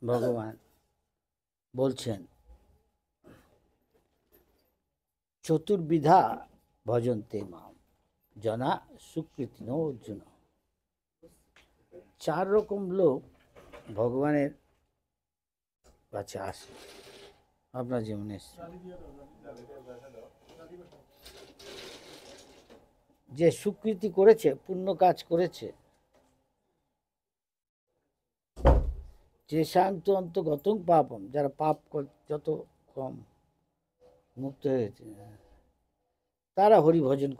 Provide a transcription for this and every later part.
ভগবান বলছেন চতুর্বিধা ভজন্তে মাম জনা সুকৃতিন অর্জুন। 4 রকম লোক ভগবানের কাছে আসে, আপনার জীবনে যে সুকৃতি করেছে, পুণ্য কাজ করেছে, যে শান্ত অন্তগতং পাপম, যারা পাপ যত কম মুক্ত হয়েছে তারা হরি ভজন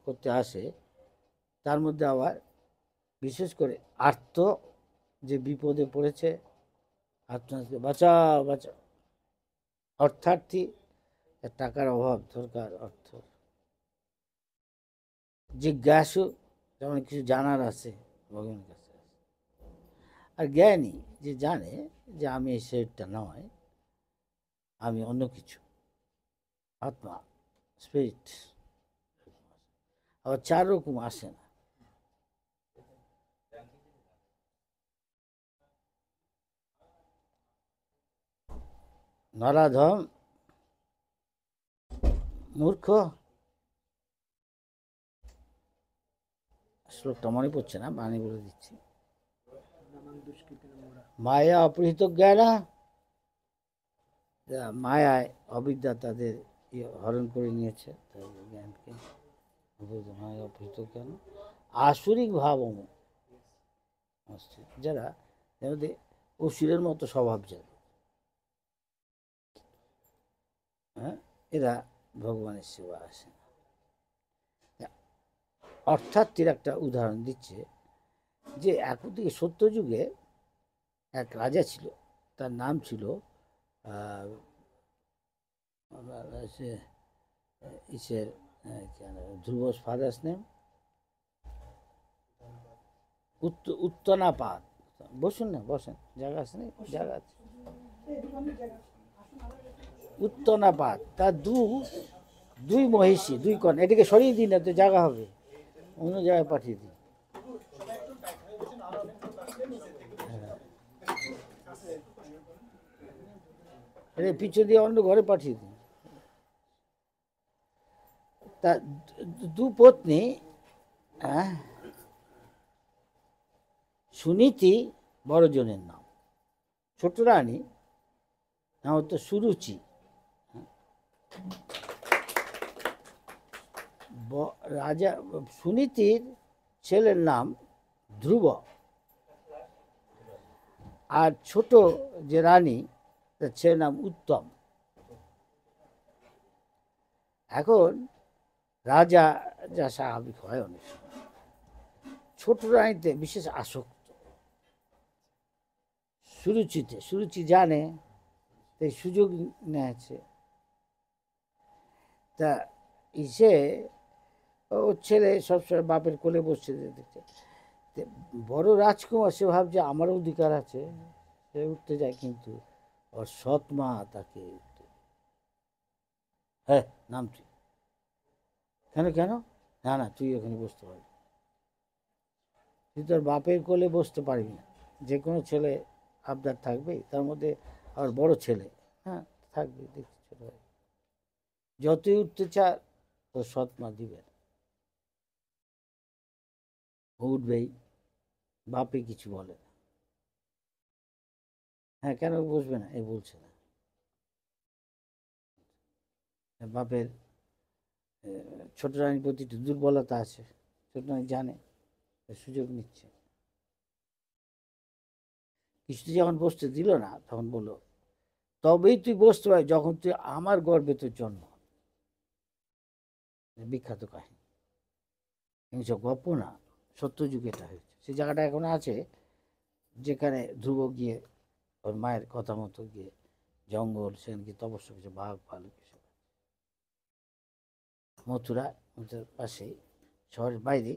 করতে আসে। তার মধ্যে আবার বিশেষ করে আর্ত, যে বিপদে পড়েছে, আত্মনাথকে বাঁচাও বাঁচাও, অর্থার্থী, টাকার অভাব, দরকার অর্থ, জিজ্ঞাসু, যেমন কিছু জানার আছে ভগবানের কাছে, আর জ্ঞানী, যে জানে যে আমি এই শরীরটা নয়, আমি অন্য কিছু, আত্মা, স্পিরিট। আবার 4 রকম আসে না। নরাধম, মূর্খ, শ্লোকটা মনে পড়ছে না, বাণী বলে দিচ্ছি। মায়া অপহৃত জ্ঞানা, মায়ায় অবিদ্যা তাদের হরণ করে নিয়েছে, তাদের জ্ঞানকে। মায়া অপহৃত জ্ঞান, আসুরিক ভাব, যারা অসুরের মতো স্বভাব, যারা এরা ভগবানের সেবা আসে না। অর্থাৎ একটা উদাহরণ দিচ্ছে যে একদিকে সত্যযুগে এক রাজা ছিল, তার নাম ছিল ধ্রুব's ফাদার্স নেম উত্তনাপাত। বসুন না, বসেন, জায়গা আছে না? জায়গা আছে। উত্তনাপাত, তার দুই মহিষী, 2 কন্যা। এটাকে সরিয়ে দিন, এতে জায়গা হবে, অন্য জায়গায় পাঠিয়ে দিন। পিছু দিয়ে অন্য ঘরে পাঠিয়ে দিন। তার 2 পত্নী, সুনীতি বড়জনের নাম, ছোট রানী নাম হতো সুরুচি। রাজা সুনীতির ছেলের নাম ধ্রুব, আর ছোট যে রানী, তার ছেলের নাম উত্তম। এখন রাজা, যা স্বাভাবিক হয় অনেক সময়, ছোট রানীতে বিশেষ আসক্ত, সুরুচি জানে, তাই সুযোগ নিয়েছে। তা সে, ওর ছেলে সবসময় বাপের কোলে বসছে দেখছে। বড় রাজকুমার, সে ভাবছে আমারও অধিকার আছে, সে উঠতে যায়, কিন্তু ওর সৎ মা তাকে, হ্যাঁ নাম তুই, কেন, না তুই ওখানে বসতে পারবি, তুই তোর বাপের কোলে বসতে পারবি না। যে কোনো ছেলে আবদার থাকবেই, তার মধ্যে আর বড় ছেলে, হ্যাঁ থাকবে, দেখছি ছোট ভাই, যতই উঠতে চা তোর সৎ মা দিবে না, উঠবেই, বাপে কিছু বলে না। হ্যাঁ কেন বসবে না, এ বলছে না, বাপের ছোট রানীর প্রতি একটু দুর্বলতা আছে, ছোট রানী জানে, সুযোগ নিচ্ছে। কিছুতে যখন বসতে দিল না, তখন বলল, তবেই তুই বসতে পারবি যখন তুই আমার গর্ভে তোর জন্ম। বিখ্যাত কাহিনী, এইসব গল্প না, সত্য যুগে এটা হয়েছে। সেই জায়গাটা এখন আছে, যেখানে ধ্রুব গিয়ে ওর মায়ের কথা মতো গিয়ে জঙ্গল, সেখানে গিয়ে তপস্যা কিছু বাঘ ভালুক এসব। মথুরার পাশেই, শহরের বাইরে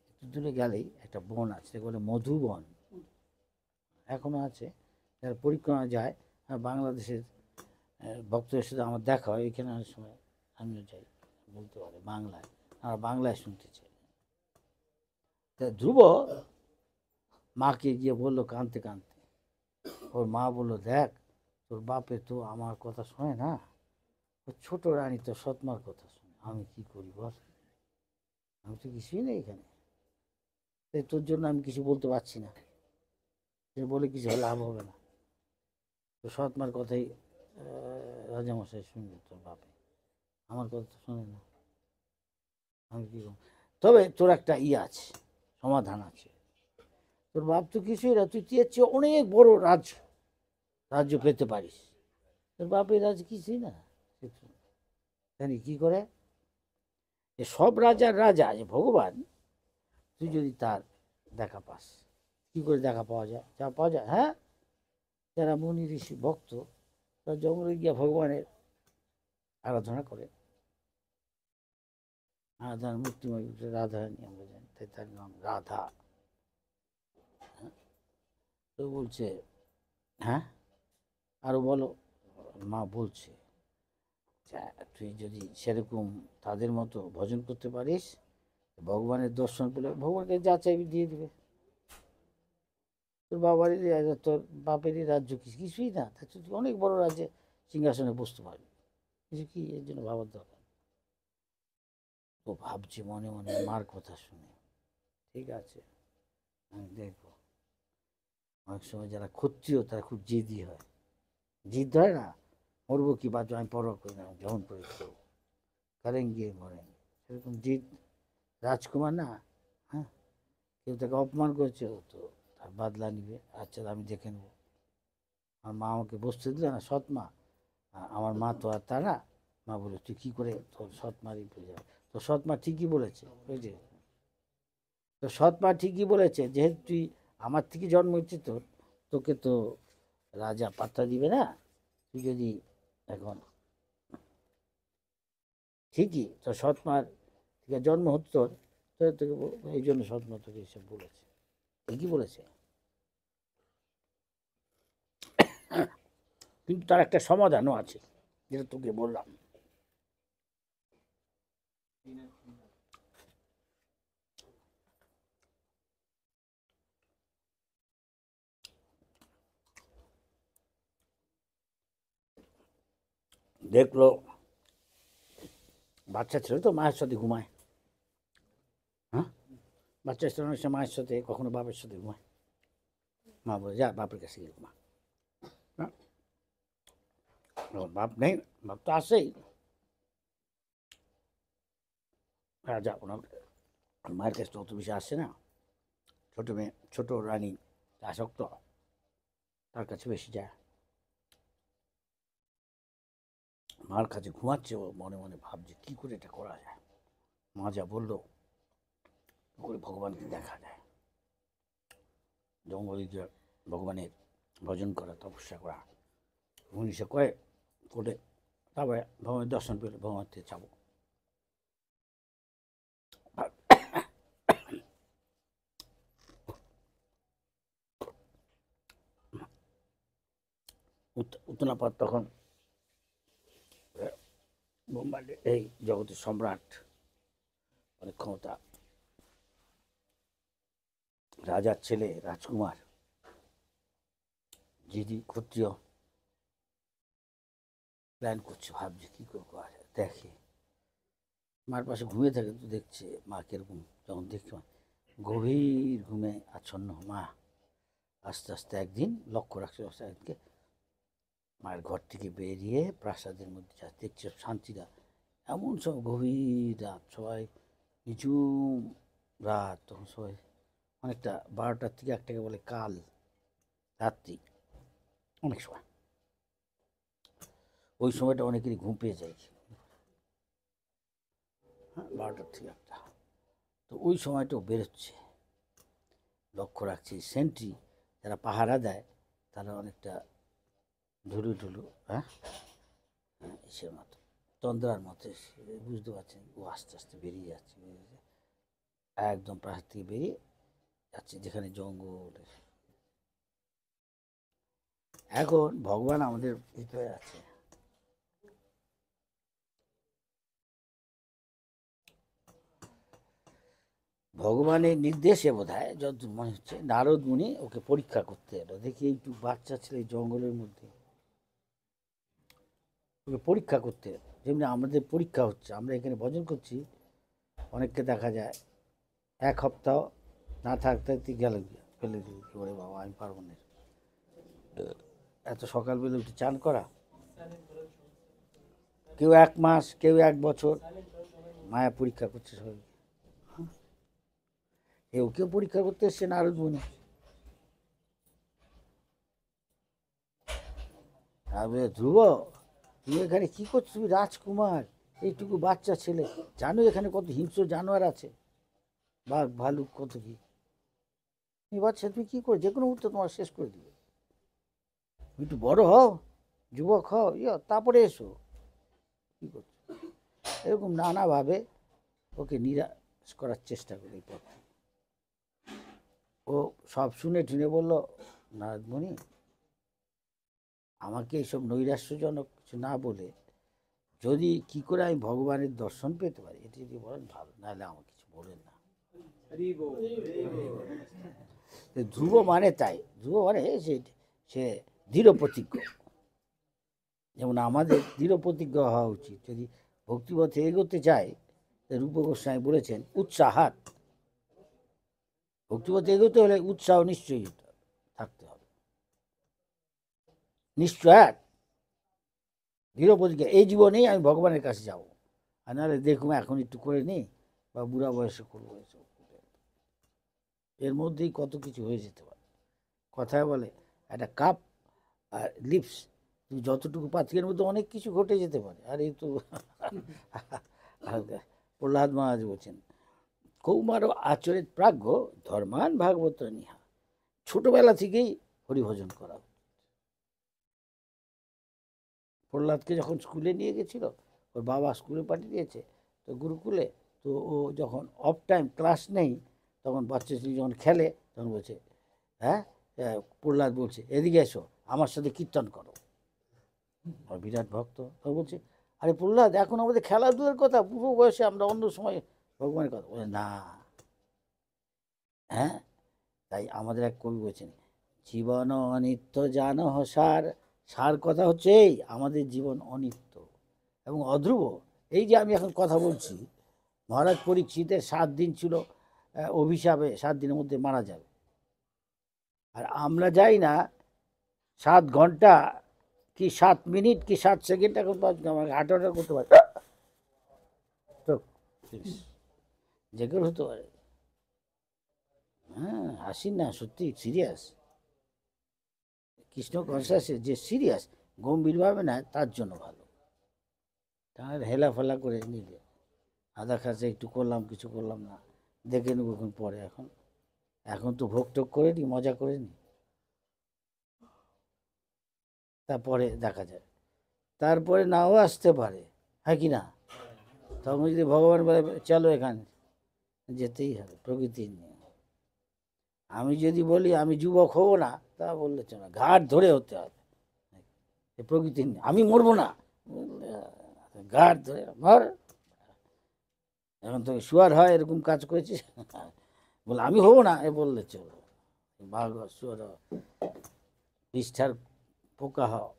একটু দূরে গেলেই একটা বন আছে, বলে মধুবন, এখনো আছে। যারা পরিক্রমা যায়, আর বাংলাদেশের ভক্তদের সাথে আমার দেখা হয়, এখানে অনেক সময় আমিও যাই, বলতে পারে বাংলায়, আমরা বাংলায় শুনতে চাই। তা ধ্রুব মাকে গিয়ে বললো কাঁদতে কাঁদতে, ওর মা বললো, দেখ তোর বাপে তো আমার কথা শোনে না, ওর ছোট রানী তো সৎমার কথা শোনে, আমি কি করি বল, আমি তো কিছুই নেই এখানে, তাই তোর জন্য আমি কিছু বলতে পারছি না, সে বলে কিছু লাভ হবে না, তো সৎমার কথাই রাজামশাই শুনবে তোর বাপে, আমার কথা তো শোনে না, আমি কি করব? তবে তোর একটা আছে, সমাধান আছে, তোর বাপ তো কিছুই না, তুই এর চেয়ে অনেক বড় রাজ্য পেতে পারিস, তোর বাপের রাজ কিছুই না, জানি কি করে, যে সব রাজার রাজা যে ভগবান, তুই যদি তার দেখা পাস, কি করে দেখা পাওয়া যায়, যা পাওয়া যায়, হ্যাঁ, যারা মুনি ঋষি ভক্ত, তারা জঙ্গলে গিয়া ভগবানের আরাধনা করে, রাধার মূর্তিময় রাধারানী আমরা জানি, তাই তার নাম রাধা। তো বলছে, হ্যাঁ আরো বলো, মা বলছে, তুই যদি সেরকম তাদের মতো ভজন করতে পারিস, ভগবানের দর্শন পেলে ভগবানকে যা চাইবি দিয়ে দিবে, তোর বাবারই তোর বাপেরই রাজ্য কিছুই না, তুই অনেক বড় রাজ্যে সিংহাসনে বসতে পারবি, কিছু কি এর জন্য ভাবার দরকার। ও ভাবছে মনে মনে মার কথা শুনে, ঠিক আছে আমি দেখবো। অনেক সময় যারা ক্ষত্রিয় তারা খুব জেদি হয়, জিদ হয় না, মরবো কি বাঁচবো আমি পরোয়া করি না, যখন করে করবো, করেঙ্গে মরেঙ্গে, সেরকম জিদ রাজকুমার না, হ্যাঁ, কেউ তাকে অপমান করেছে, ও তো তার বাদলা নিবে, আচ্ছা আমি দেখে নেবো, আমার মা আমাকে বসতে দিল না, সৎ মা, আমার মা তো আর তা না, মা বলে তুই কী করে তোর সৎ মারই পেয়ে যাবে, তো সৎ মা ঠিকই বলেছে, বুঝলি, তো সৎ মা ঠিকই বলেছে, যেহেতু তুই আমার থেকে জন্ম হচ্ছে, তোকে তো রাজা পাত্তা দিবে না, তুই যদি এখন ঠিকই তোর সৎ মার থেকে জন্ম হতো তোর, তোকে এই জন্য সৎ মা তোকে এসব বলেছে, ঠিকই বলেছে, কিন্তু তার একটা সমাধানও আছে, যেটা তোকে বললাম। দেখলো বাচ্চা ছেলে তো মায়ের সাথে ঘুমায়, হ্যাঁ, বাচ্চা ছেলে অনেক সময় মায়ের সাথে কখনো বাপের সাথে ঘুমায়, মা বলে যা বাপের কাছে গিয়ে ঘুমা, হ্যাঁ, বাপ নেই, বাপ তো আসেই, রাজা ওনার মায়ের কাছে তো অত বেশি আসছে না, ছোটো মেয়ে ছোটো রানী আসক্ত, তার কাছে বেশি যায়, মার কাছে ঘুমাচ্ছে, ও মনে মনে ভাবছে কী করে এটা করা যায়, মা যা বললো করে ভগবানকে দেখা যায়, জঙ্গলে গিয়ে ভগবানের ভজন করা, তপস্যা করা, মনীষা করে তারপরে ভগবানের দর্শন পেলে ভগবান থেকে যাবো, উত্তনাপাত তখন ব্রহ্মাণ্ডের এই জগতের সম্রাট, অনেক ক্ষমতা, রাজার ছেলে রাজকুমার, যিনি ক্ষত্রিয়, প্ল্যান করছে, ভাবছে কী করে করা যায়, দেখে মার পাশে ঘুমিয়ে থাকে, তো দেখছে মা কিরকম, যখন দেখছে গভীর ঘুমে আচ্ছন্ন মা, আস্তে আস্তে একদিন লক্ষ্য রাখছে, একদিনকে মায়ের ঘর থেকে বেরিয়ে প্রাসাদের মধ্যে যা দেখছে শান্তিরা, এমন সব গভীর রাত, সবাই নিঝুম রাত, তখন সবাই অনেকটা 12টার থেকে 1টাকে বলে কাল রাত্রি, অনেক সময় ওই সময়টা অনেকেরই ঘুম পেয়ে যায়, হ্যাঁ 12টার থেকে 1টা, তো ওই সময়টাও বেরোচ্ছে, লক্ষ্য রাখছে সেন্ট্রি যারা পাহারা দেয়, তারা অনেকটা ঢুলু ঢুলু, হ্যাঁ, সে মতো তন্দ্রার মতো, বুঝতে পারছেন, ও আস্তে আস্তে বেরিয়ে যাচ্ছে, একদম প্রাসাদ থেকে বেরিয়ে যাচ্ছে যেখানে জঙ্গল, এখন ভগবান আমাদের ভিতরে আছে, ভগবানের নির্দেশে বোধহয় যত মনে হচ্ছে নারদ মুনি ওকে পরীক্ষা করতে এলো, দেখি একটু বাচ্চা ছেলে জঙ্গলের মধ্যে ওকে পরীক্ষা করতে এলো, যেমনি আমাদের পরীক্ষা হচ্ছে। আমরা এখানে ভজন করছি, অনেককে দেখা যায় 1 সপ্তাহ না থাকতে গেল, ফেলে দিল, কি বলে বাবা আমি পারবো না, এত সকালবেলা উঠে চান করা। কেউ 1 মাস, কেউ 1 বছর, মায়া পরীক্ষা করছে সবাই। কেউ পরীক্ষা করতে এসছে নারদ মুনি। ধ্রুব, তুমি এখানে কি করছো? তুমি রাজকুমার, এইটুকু বাচ্চা ছেলে, জানো এখানে কত হিংস্র জানোয়ার আছে, বাঘ ভালুক কত কি। তুমি বাচ্চা, তুমি কি করে, যে কোনো মুহূর্তে তোমার শেষ করে দিবে। একটু বড় হও, যুবক হও, তারপরে এসো। কি করছো? এরকম নানাভাবে ওকে নিরাশ করার চেষ্টা করে। এই পথে ও সব শুনে টুনে বললো, নারদমণি আমাকে এইসব নৈরাশ্যজনক কিছু না বলে যদি কি করে আমি ভগবানের দর্শন পেতে পারি এটি যদি বলেন ভালো, নাহলে আমার কিছু বলেন না। ধ্রুব মানে তাই, ধ্রুব মানে সে দৃঢ় প্রতিজ্ঞ। যেমন আমাদের দৃঢ় প্রতিজ্ঞ হওয়া উচিত। যদি ভক্তিপথে এগোতে চায়, রূপ গোস্বামী বলেছেন উৎসাহাত, ভক্তিপথে এগোতে হলে উৎসাহ নিশ্চয়ই থাকতে হবে, নিশ্চয় দৃঢ় প্রতিজ্ঞা, এই জীবনেই আমি ভগবানের কাছে যাব, আর নাহলে দেখুন এখন একটু করে নিই বা বুড়া বয়সে করবো। এর মধ্যেই কত কিছু হয়ে যেতে পারে। কথায় বলে একটা কাপ আর লিপস, তুমি যতটুকু পাচ্ছি এর মধ্যে অনেক কিছু ঘটে যেতে পারে। আর এই তো প্রহ্লাদ মহারাজ বলছেন, কৌমার আচরিত প্রাজ্ঞ ধর্মান ভাগবত নিহা, ছোটবেলা থেকেই হরিভজন করা। প্রহ্লাদকে যখন স্কুলে নিয়ে গেছিল, ওর বাবা স্কুলে পাঠিয়ে দিয়েছে, তো গুরুকুলে, তো ও যখন অফ টাইম ক্লাস নেই, তখন বাচ্চা ছেলে যখন খেলে, তখন বলছে, হ্যাঁ প্রহ্লাদ বলছে এদিকে এসো আমার সাথে কীর্তন করো। আর বিরাট ভক্ত, তো বলছে আরে প্রহ্লাদ এখন আমাদের খেলাধুলার কথা, পুরো বয়সে আমরা অন্য সময় ভগবানের কথা বলে না। হ্যাঁ, তাই আমাদের এক কবি বলছেন, জীবন অনিত্য জানো সার, সার কথা হচ্ছে এই আমাদের জীবন অনিত্য এবং অধ্রুব। এই যে আমি এখন কথা বলছি, মহারাজ পরীক্ষিতের 7 দিন ছিল অভিশাপে, 7 দিনের মধ্যে মারা যাবে, আর আমরা যাই না 7 ঘন্টা কি 7 মিনিট কি 7 সেকেন্ড এখন আমাকে হার্ট অ্যাটাক করতে পারে, যে কেউ হতে পারে। হ্যাঁ, হাসি না, সত্যি সিরিয়াস। কৃষ্ণ কনসাসে যে সিরিয়াস, গম্ভীরভাবে না, তার জন্য ভালো। তাহলে হেলাফেলা করে নিলে আধা খাসে একটু করলাম, কিছু করলাম না, দেখে নেব এখন পরে। এখন তো ভোগ টোগ করে নি, মজা করে নি, তারপরে দেখা যায়। তারপরে নাও আসতে পারে, হ্যাঁ কি না? তখন যদি ভগবান বলে চলো এখানে, যেতেই হবে, প্রকৃতির নিয়ে। আমি যদি বলি আমি যুবক হব না, তা বললে চলো, ঘাট ধরে হতে হবে, প্রকৃতির নিয়ে আমি মরবো না, ঘাট ধরে মর। এখন তো শুয়ার হয় এরকম কাজ করেছিস, বলে আমি হবো না, এ বললে চলো, বাঘ শুয়ার পৃষ্ঠার পোকা হও।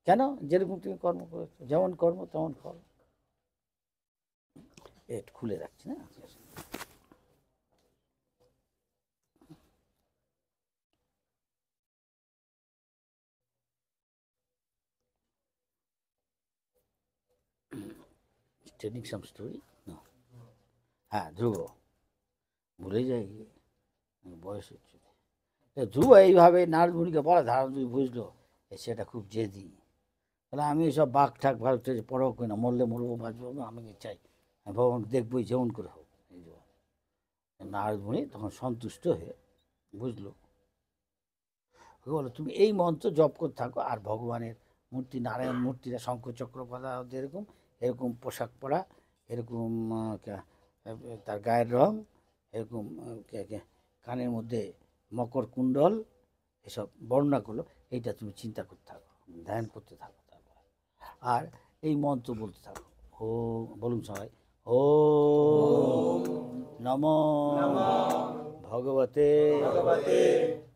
কেন? যেরকম তুমি কর্ম করেছো, যেমন কর্ম তেমন ফল। একটু খুলে রাখছি না, টেলিং সাম স্টোরি। হ্যাঁ, ধ্রুব ভুলে যাই, বয়স হচ্ছে। ধ্রুব এইভাবে নারদমুনিকে বলা ধারণ তুমি বুঝলো, সেটা খুব জেদি। তাহলে আমি সব বাঘ ঠাক ভারতে পড়াও করি না, মরলে মরবো, বাঁচবো, আমি চাই আমি ভগবান দেখবোই যেমন করে হোক। এই যে নারদমুনি তখন সন্তুষ্ট হয়ে বুঝলো, বলো তুমি এই মন্ত্র জপ করতে থাকো, আর ভগবানের মূর্তি, নারায়ণ মূর্তিরা শঙ্খ চক্র পরা, এরকম এরকম পোশাক পরা, এরকম তার গায়ের রং এরকম, কানের মধ্যে মকর কুণ্ডল, এসব বর্ণনা করলো। এইটা তুমি চিন্তা করতে থাকো, ধ্যান করতে থাকো, তারপর আর এই মন্ত্র বলতে থাকো। ও বলুন সবাই, ও নমো ভগবতে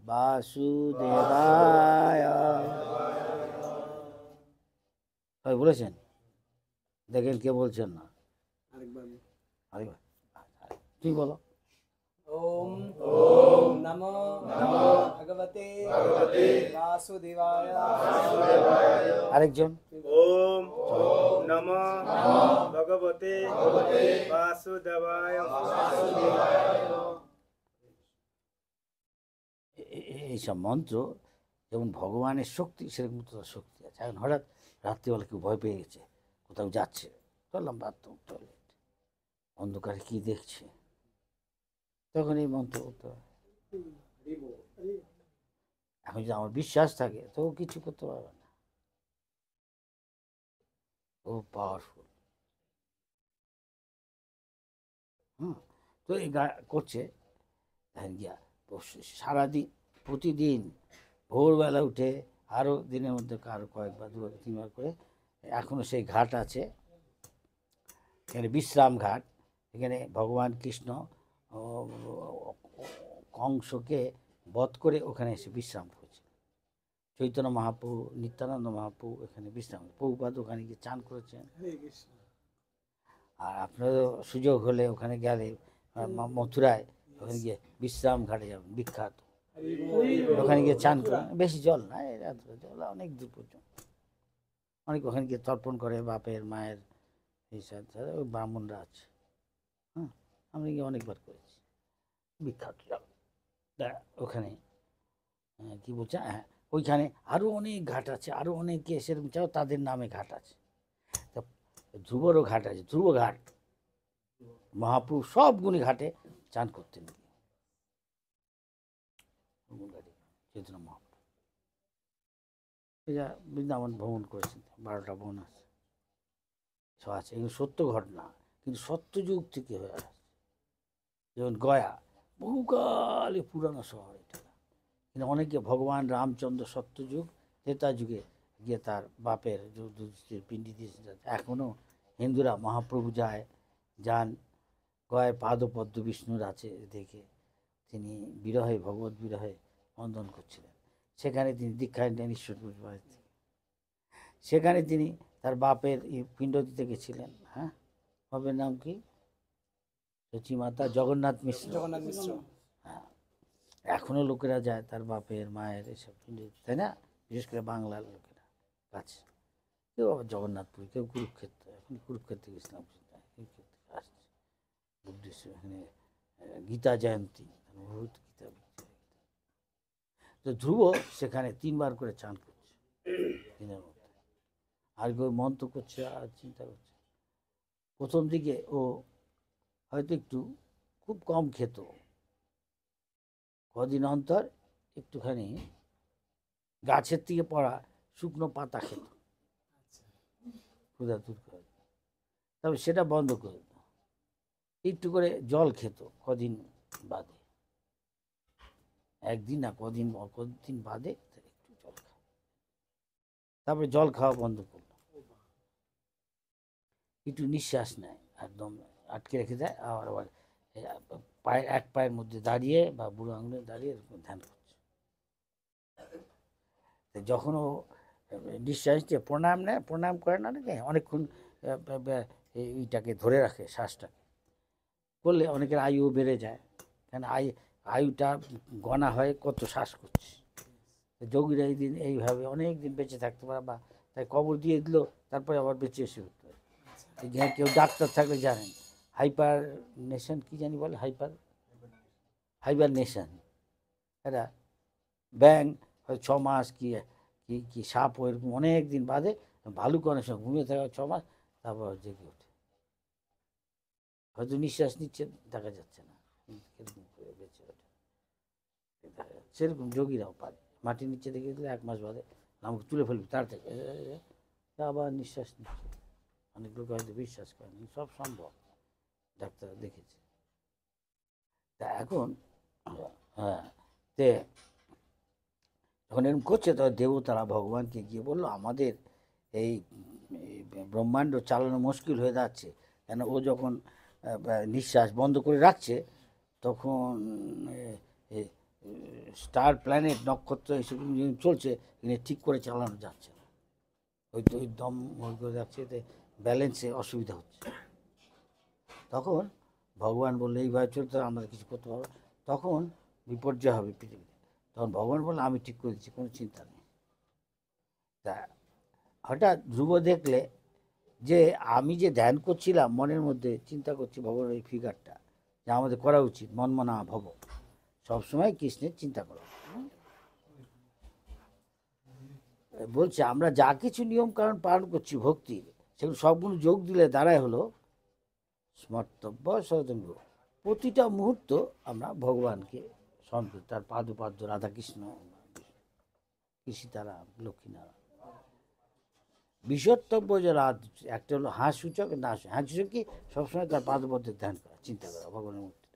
বাসুদেবায়। সবাই বলেছেন? দেখেন কে বলছেন না। আরেকবার তুই বলো। ओम नमो भगवते वासुदेवाय। আরেকজন। ओम नमः भगवते वासुदेवाय। এইসব মন্ত্র যেমন ভগবানের শক্তি, সেরকম তো তার শক্তি আছে। এখন হঠাৎ রাত্রিবেলা কেউ ভয় পেয়ে গেছে, কোথাও যাচ্ছে, চললাম বাথরুম টয়লেট, অন্ধকারে কি দেখছে, তখন এই মন্ত্র করতে হয়। এখন যদি আমার বিশ্বাস থাকে তো ও কিছু করতে পারবে না, ও পাওয়ারফুল। তো এই করছে গিয়া সারাদিন প্রতিদিন ভোরবেলা উঠে আরও দিনের মধ্যে কারো কয়েকবার দুবার তিনবার করে, এখনও সেই ঘাট আছে এখানে, বিশ্রাম ঘাট। এখানে ভগবান কৃষ্ণ কংসকে বধ করে ওখানে এসে বিশ্রাম করেছে। চৈতন্য মহাপ্রভু, নিত্যানন্দ মহাপ্রভু এখানে বিশ্রাম, প্রভুপাদ ওখানে গিয়ে চান করেছেন। আর আপনারও সুযোগ হলে ওখানে গেলে মথুরায় ওখানে গিয়ে বিশ্রাম ঘাটে যাবেন, বিখ্যাত। ওখানে গিয়ে চান করেন, বেশি জল না, এতটা জল, অনেক দূর পর্যন্ত। অনেক ওখানে গিয়ে তর্পণ করে বাপের মায়ের এই সাথে ওই ব্রাহ্মণরা আছে। আমি গিয়ে অনেকবার করেছি, বিখ্যাত জায়গা। ওখানে কি বলছে, হ্যাঁ ওইখানে আরও অনেক ঘাট আছে, আরও অনেকে সেরকম চাও তাদের নামে ঘাট আছে। তা ধ্রুবরও ঘাট আছে, ধ্রুব ঘাট। মহাপ্রভু সবগুলি ঘাটে চান করতেন চৈতন্য মহাপ্রভু। যা বৃন্দাবন ভ্রমণ করেছেন, 12টা বন আছে, সব আছে। এগুলো সত্য ঘটনা, কিন্তু সত্যযুগ থেকে হয়ে আসছে। যেমন গয়া বহুকালে পুরানো শহর, এটা কিন্তু অনেকে ভগবান রামচন্দ্র সত্যযুগ ত্রেতা যুগে গিয়ে তার বাপের যুধিষ্ঠির পিণ্ডি দিয়েছেন। এখনও হিন্দুরা মহাপ্রভু যান গয়ায়, পাদপদ্ম বিষ্ণুর আছে দেখে তিনি বিরহে, ভগবত বিরহে বন্দন করছিলেন। সেখানে তিনি দীক্ষা নেন ঈশ্বরপুর বাড়িতে, সেখানে তিনি তার বাপের পিণ্ড দিতে গেছিলেন। হ্যাঁ, বাপের নাম কি? সচিমাতা জগন্নাথ মিশ্র। জগন্নাথ মিশ্র। হ্যাঁ, এখনও লোকেরা যায় তার বাপের মায়ের এসব পিণ্ড, তাই না? বিশেষ করে বাংলার লোকেরা কাছে, কেউ আবার জগন্নাথপুর, কেউ কুরুক্ষেত্র। এখন কুরুক্ষেত্রে গেছিলাম, কুরুক্ষেত্রে আসছে বুদ্ধিস্ট, এখানে গীতা জয়ন্তী, বহুত গীতা। তো ধ্রুব সেখানে 3বার করে চান করছে দিনের মধ্যে, আর কেউ মন্ত্র করছে আর চিন্তা করছে। প্রথম দিকে ও হয়তো একটু খুব কম খেত, কদিন অন্তর একটুখানি গাছের থেকে পড়া শুকনো পাতা খেত, ক্ষুধা দূর করে। তবে সেটা বন্ধ করে দিত, একটু করে জল খেত কদিন বাদে, একদিন না কদিন বাদে একটু জল খায়। তারপরে জল খাওয়া বন্ধ করলো, একটু নিঃশ্বাস নেয়, একদম আটকে রেখে দেয়, আবার আবার পায়ের এক পায়ের মধ্যে দাঁড়িয়ে বা বুড়ো আঙুলে দাঁড়িয়ে এরকম ধ্যান করছে। যখন ও নিঃশ্বাস দিয়ে প্রণাম নেয়, প্রণাম করে না নাকি অনেকক্ষণ এইটাকে ধরে রাখে, শ্বাসটাকে করলে অনেকের আয়ু বেড়ে যায়। কেন আয়ুটা গণা হয় কত শ্বাস করছে। যোগীরা এই দিন এইভাবে অনেক দিন বেঁচে থাকতে পারে, বা তাই কবর দিয়ে দিল, তারপরে আবার বেঁচে এসে উঠতে পারে। কেউ ডাক্তার থাকলে জানেন, হাইপার নেশন কি জানি বলে, হাইপার নেশন, এটা ব্যাং হয় 6 মাস কি কি কি সাপ এরকম অনেক দিন বাদে, ভালুক অনেক সময় ঘুমিয়ে থাকা 6 মাস, তারপর জেগে ওঠে। হয়তো নিঃশ্বাস নিচ্ছে, দেখা যাচ্ছে না, এরকম করে বেঁচে ওঠে। সেরকম যোগীরাও পারে, মাটির নিচে দেখে দিলে 1 মাস বাদে আমাকে তুলে ফেলবে তাড়াতাড়ি, আবার নিঃশ্বাস নিচ্ছে। অনেক লোক হয়তো বিশ্বাস করেন, সব সম্ভব, ডাক্তার দেখেছে। তা এখন হ্যাঁ, তে যখন এরকম করছে তখন দেবতারা ভগবানকে গিয়ে বললো, আমাদের এই ব্রহ্মাণ্ড চালানো মুশকিল হয়ে যাচ্ছে, কেন ও যখন নিঃশ্বাস বন্ধ করে রাখছে, তখন স্টার প্ল্যানেট নক্ষত্র এইসব চলছে, কিন্তু ঠিক করে চালানো যাচ্ছে না। ওই দম করে যাচ্ছে, এতে ব্যালেন্সে অসুবিধা হচ্ছে। তখন ভগবান বললে এইভাবে চলতে আমরা কিছু করতে পারবো, তখন বিপর্যয় হবে পৃথিবীতে। তখন ভগবান বললে আমি ঠিক করে দিচ্ছি, কোনো চিন্তা নেই। তা হঠাৎ ধ্রুব দেখলে যে আমি যে ধ্যান করছিলাম, মনের মধ্যে চিন্তা করছি ভগবানের এই ফিগারটা, যে আমাদের করা উচিত মনমনা ভব, সবসময় কৃষ্ণের চিন্তা করা। বলছে আমরা যা কিছু নিয়ম কারণ পালন করছি ভক্তির, সেগুলো সবগুলো যোগ দিলে দাঁড়ায় হলো স্মর্তব্য সদঙ্গ। প্রতিটা মুহূর্ত আমরা ভগবানকে স্মরণ করি, তার পাদুপাদ্য রাধাকৃষ্ণ, সীতারাম, লক্ষ্মীনারায়ণ। বিষয়তব্য যে রাত, একটা হলো হাঁ সূচক, না হাঁ সূচক কি সবসময় তার পাদপদ্মের ধ্যান করা, চিন্তা করা ভগবানের মূর্তি।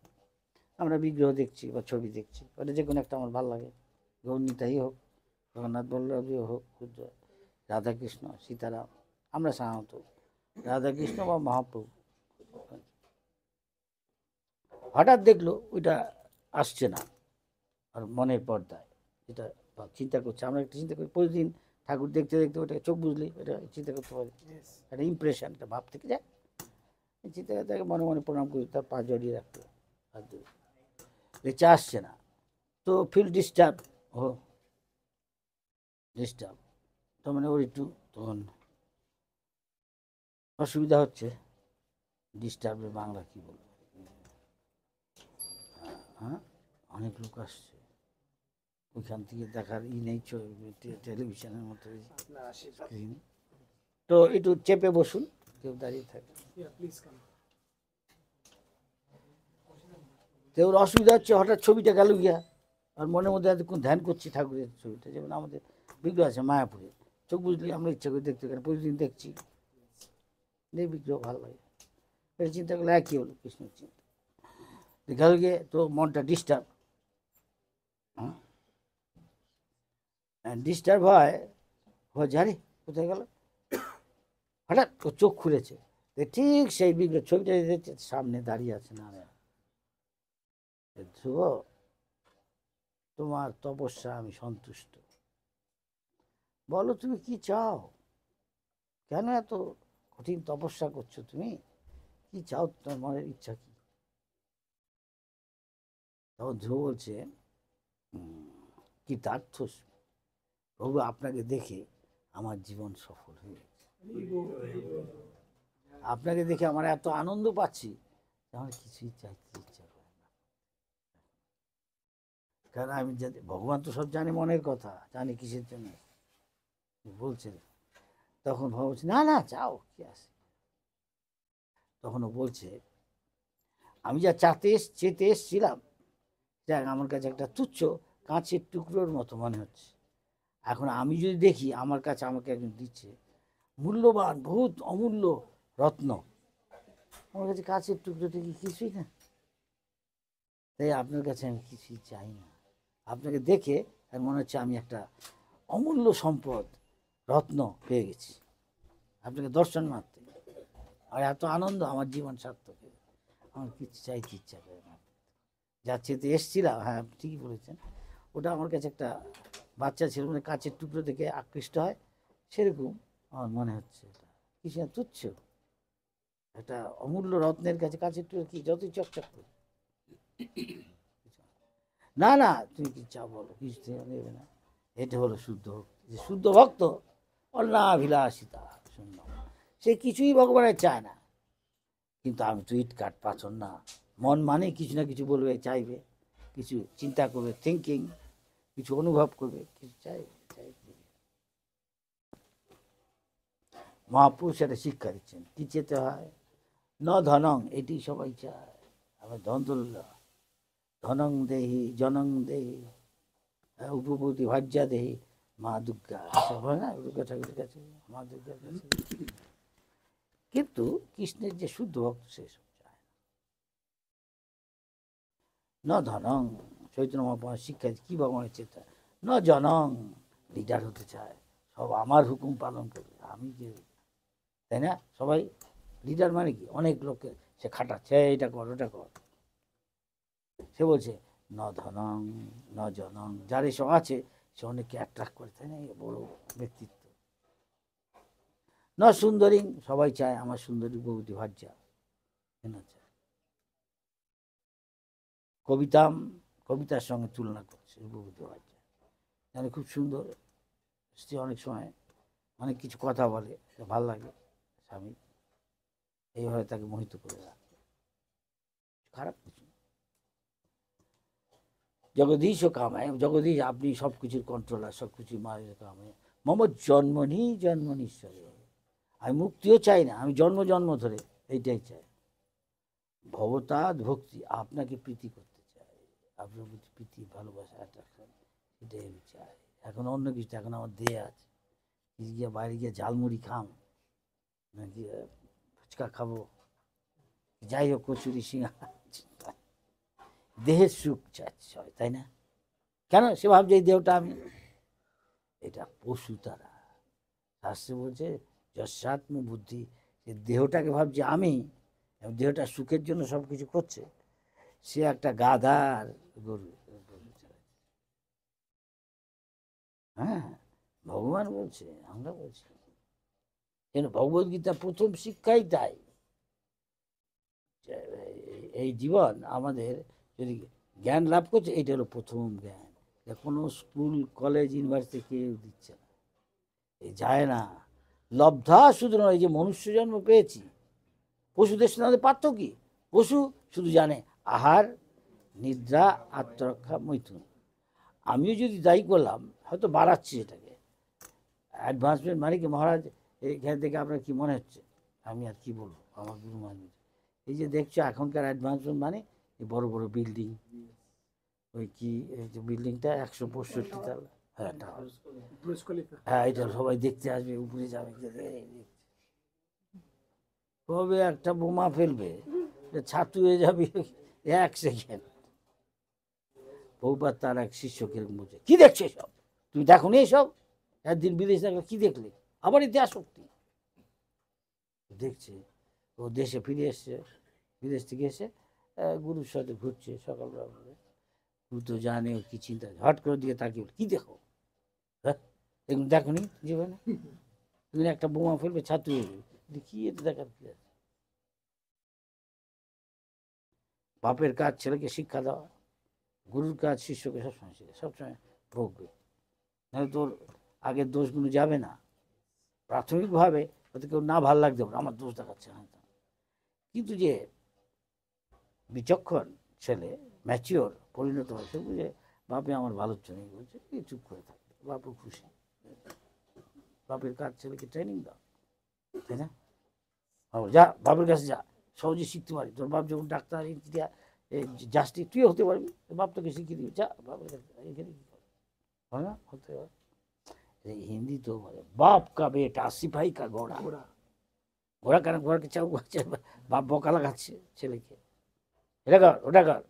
আমরা বিগ্রহ দেখছি বা ছবি দেখছি, ওটা যে কোনো একটা আমার ভালো লাগে, গৌরনীতাই হোক, জগন্নাথ বল্লভী হোক, রাধাকৃষ্ণ, সীতারাম। আমরা সাধারণত রাধাকৃষ্ণ বা মহাপ্রভু। হঠাৎ দেখলো ওইটা আসছে না, আর মনের পর্দায় যেটা চিন্তা করছে, আমরা একটা চিন্তা করি প্রতিদিন ঠাকুর দেখতে দেখতে, ওটা চোখ বুঝলি এটা চিন্তা করতে পারি, একটা ইমপ্রেশন, একটা ভাব থেকে যায়। চিন্তা করতে মনে মনে প্রণাম করি, তার পা জড়িয়ে রাখলো, আর দেখছে আসছে না, তো ফিল ডিস্টার্ব, ডিস্টার্ব তো মানে ওর একটু তখন অসুবিধা হচ্ছে। ডিস্টার্বের বাংলা কি বলবো? হ্যাঁ, অনেক লোক আসছে, ওইখান থেকে দেখার নেই, টেলিভিশনের মতো স্ক্রিন। তো একটু চেপে বসুন, কেউ দাঁড়িয়ে থাকে। তো ওর অসুবিধা হচ্ছে, হঠাৎ ছবিটা গেল গিয়া, আর মনের মধ্যে এতক্ষণ ধ্যান করছি ঠাকুরের ছবিটা, যেমন আমাদের বিগ্রহ আছে মায়াপুরে, চোখ বুঝলি আমরা ইচ্ছা করে দেখতে পারি, প্রতিদিন দেখছি, বিগ্রহ ভালো লাগে, এটা চিন্তা করলে একই হলো কৃষ্ণের চিন্তা। গেল গিয়ে তো মনটা ডিস্টার্ব, ডিস্টার্ব হয়, জানি কোথায় গেল, হঠাৎ ও চোখ খুলেছে, ঠিক সেই বিগ্রহ ছবিটা দেখছে সামনে দাঁড়িয়ে আছে না। ধ্রুব, তোমার তপস্যা আমি সন্তুষ্ট, বলো তুমি কি চাও, কেন এত কঠিন তপস্যা করছো তুমি, কি চাও, তোমার মনের ইচ্ছা কি? তখন ধ্রুব বলছে কৃতার্থ প্রভু, আপনাকে দেখে আমার জীবন সফল হয়ে গেছে, আপনাকে দেখে আমার এত আনন্দ পাচ্ছি, আমার কিছুই চাইতে ইচ্ছা করে না। কারণ আমি জানি ভগবান তো সব জানে, মনের কথা জানি কিসের জন্য বলছে। তখন ভগবান বলছে না না চাও, কি আছে। তখন ও বলছে আমি যা চেতে এসছিলাম, যাক আমার কাছে একটা তুচ্ছ কাঁচের টুকরোর মতো মনে হচ্ছে। এখন আমি যদি দেখি আমার কাছে আমাকে একজন দিচ্ছে মূল্যবান বহুত অমূল্য রত্ন, আমার কাছে কাঁচের টুকরোটা কি কিছুই না। তাই আপনার কাছে আমি কিছুই চাই না, আপনাকে দেখে মনে হচ্ছে আমি একটা অমূল্য সম্পদ রত্ন পেয়ে গেছি, আপনাকে দর্শন মাত্র, আর এত আনন্দ, আমার জীবন সার্থক, আমার কিছু চাইতে ইচ্ছা করে না। যার চেতে এসছিলাম, হ্যাঁ আপনি ঠিকই বলেছেন, ওটা আমার কাছে একটা বাচ্চা ছিল, মানে কাঁচের টুকরো থেকে আকৃষ্ট হয়, সেরকম আমার মনে হচ্ছে। এটা কিছু না, তুচ্ছ একটা অমূল্য রত্নের কাছে কাঁচের টুকরো কি যতই চকচক করে। না না তুমি কি চাও বলো, কিছু নেবে না। এটা হলো শুদ্ধ ভক্ত, যে শুদ্ধ ভক্ত অন্নাভিলাষিতা শূন্য, সে কিছুই ভগবানের চায় না। কিন্তু আমি তো ইট কাট পাচন না, মন মানে কিছু না কিছু বলবে, চাইবে, কিছু চিন্তা করবে, থিঙ্কিং, কিছু অনুভব করবে, কিছু চাইবে। মহাপুরুষ একটা শিক্ষা দিচ্ছেন, কি চেতে হয়, ন ধনং, এটি সবাই চায়, আবার ধনতুল্য, ধনং দেহি জনং দেহি উপভূতি ভাজ্যা দেহি মা দুর্গা, হয় না দুর্গা ঠাকুরের কাছে, মা দুর্গার কাছে। কিন্তু কৃষ্ণের যে শুদ্ধ ভক্ত সেসব চায় না। ধনং, চৈতন্য মহাপ্রভু শিক্ষা কি ভগবানের চেতা, ন জনং, লিডার হতে চায়, সব আমার হুকুম পালন করবে, আমি যে, তাই না, সবাই লিডার মানে কি, অনেক লোকের সে খাটাচ্ছে, এইটা কর ওটা কর। সে বলছে ন ধনং ন জনং, যার এসব আছে সে অনেককে অ্যাট্রাক্ট করে, তাই না? বড় ব্যক্তিত্ব। ন সুন্দরী, সবাই চায় আমার সুন্দরী বৌদি ভাজ্যা, কেন চায়? কবিতাম, কবিতার সঙ্গে তুলনা করছে বৌদি ভাজ্যা, জানে খুব সুন্দর স্ত্রী, অনেক সময় অনেক কিছু কথা বলে, ভাল লাগে স্বামী, এইভাবে তাকে মোহিত করে রাখে, খারাপ কিছু। জগদীশ ও কামায়, জগদীশ আপনি সব কিছুর কন্ট্রোলার, সব কিছুর মায়ের কামায়। মম জন্মনি জন্মনীশ্বরে, আমি মুক্তিও চাই না, আমি জন্ম জন্ম ধরে এইটাই চাই। ভবতাৎ ভক্তি, আপনাকে প্রীতি করতে চাই, আপনার প্রতি প্রীতি, ভালোবাসা, অ্যাট্রাকশন, এটাই আমি চাই। এখন অন্য কিছু, এখন আমার দেহে আছে, গিয়ে বাইরে গিয়ে ঝালমুড়ি খাম, নাকি ফুচকা খাবো, যাই হোক কচুরি সিঙ্গাড়া, দেহের সুখ চাচ্ছে, তাই না? কেন? সে ভাবছে এই দেহটা আমি, এটা পশু তারা। শাস্ত্রে বলছে যস্যাত্ম বুদ্ধি, সে দেহটাকে ভাবছে আমি, দেহটা সুখের জন্য সব কিছু করছে, সে একটা গাধার গরু। হ্যাঁ, ভগবান বলছে, আমরা বলছি, কেন ভগবদ্গীতা প্রথম শিক্ষাই তাই। এই জীবন আমাদের যদি জ্ঞান লাভ করছে, এইটা হলো প্রথম জ্ঞান, কোনো স্কুল কলেজ ইউনিভার্সিটি কেউ দিচ্ছে না, এই যায় না। লব্ধা শুধু নয়, এই যে মনুষ্য জন্ম পেয়েছি, পশুদের সাথে আমাদের পার্থক্য কি? পশু শুধু জানে আহার, নিদ্রা, আত্মরক্ষা, মৈথুন। আমিও যদি দায়ী করলাম, হয়তো বাড়াচ্ছি এটাকে অ্যাডভান্সমেন্ট, মানে কি মহারাজ এখান থেকে আপনার কি মনে হচ্ছে? আমি আর কি বলবো, আমার গুরু মানুষ, এই যে দেখছো এখনকার অ্যাডভান্সমেন্ট মানে এই বড় বড় বিল্ডিং, ওই কি এই যে বিল্ডিংটা 165 তলা, হ্যাঁ হ্যাঁ, এটা সবাই দেখতে আসবে, উপরে যাবে, কবে একটা বোমা ফেলবে, ছাতু হয়ে যাবে 1 সেকেন্ড। বহুবার তার এক শিষ্যকে বলছে, কি দেখছো এসব, তুমি দেখো নি এসব? একদিন বিদেশ দেখলে, কি দেখলে? আবার এতে আসক্তি। দেখছে, ও দেশে ফিরে এসছে, বিদেশ থেকে এসে গুরুর সাথে ঘুরছে সকালবেলা, গুরু তো জানে ও কি চিন্তা, হট করে দিয়ে তাকে কি দেখো, হ্যাঁ এগুলো দেখো নি জীবনে? তুমি একটা বোমা ফেলবে, ছাত্র কি এটা দেখার কি আছে? বাপের কাজ ছেলেকে শিক্ষা দেওয়া, গুরুর কাজ শিষ্যকে সবসময় শিখে, সবসময় ভোগবে, নাহলে তোর আগের দোষগুলো যাবে না। প্রাথমিকভাবে হয়তো কেউ না ভাল লাগতে পারে, আমার দোষ দেখাচ্ছে না, কিন্তু যে বিচক্ষণ ছেলে, ম্যাচিওর, পরিণত হয়, সে বুঝে বাপে আমার ভালোর জন্যই বলছে, কি চুপ করে থাকবে, বাপও খুশি। বাপের কাজ ছেলেকে ট্রেনিং দাও, তাই না? যা বাপের কাছে যা, সহজে শিখতে পারি, তোর বাপ যখন ডাক্তার, ইঞ্জিনিয়ার, জাস্টিস, তুইও হতে পারবি, বাপ তোকে শিখিয়ে দিবি, যা বাপের কাছে, এখানে কি করে, হয় না? হতে পারে। হিন্দি তো বলে বাপ কা বেটা সিপাহি কা ঘোড়া, ঘোড়া কেন? ঘোড়াকে চাউ, বাপ বকা লাগাচ্ছে ছেলেকে, এটা কর ওটা কর,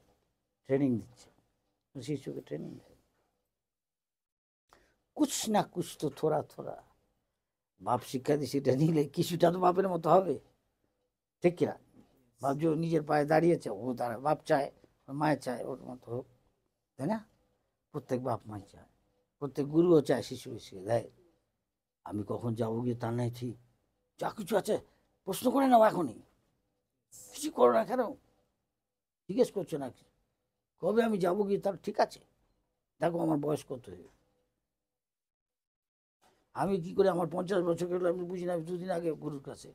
ট্রেনিং দিচ্ছে, শিশুকে ট্রেনিং দেয়, কুছ না কুছ তো থোড়া থোড়া। বাপ শিক্ষা দিয়ে সেটা নিলে কিছুটা তো বাপের মতো হবে, ঠিক কিনা? বাপ যে নিজের পায়ে দাঁড়িয়েছে, ও তারা বাপ চায়, মায়ের চায় ওর মতো হোক, তাই না? প্রত্যেক বাপ মাই চায়, প্রত্যেক গুরুও চায় শিশু শিখে দেয়। আমি কখন যাবো গিয়ে তার নাই ঠিক, যা কিছু আছে প্রশ্ন করে নাও, এখনই কিছু করো না, কেন জিজ্ঞেস করছো না? কবে আমি যাবো গিয়ে তার ঠিক আছে, দেখো আমার বয়স কত হয়ে, আমি কি করে আমার 50 বছর গেলে আমি বুঝি না, আমি 2 দিন আগে গুরুর কাছে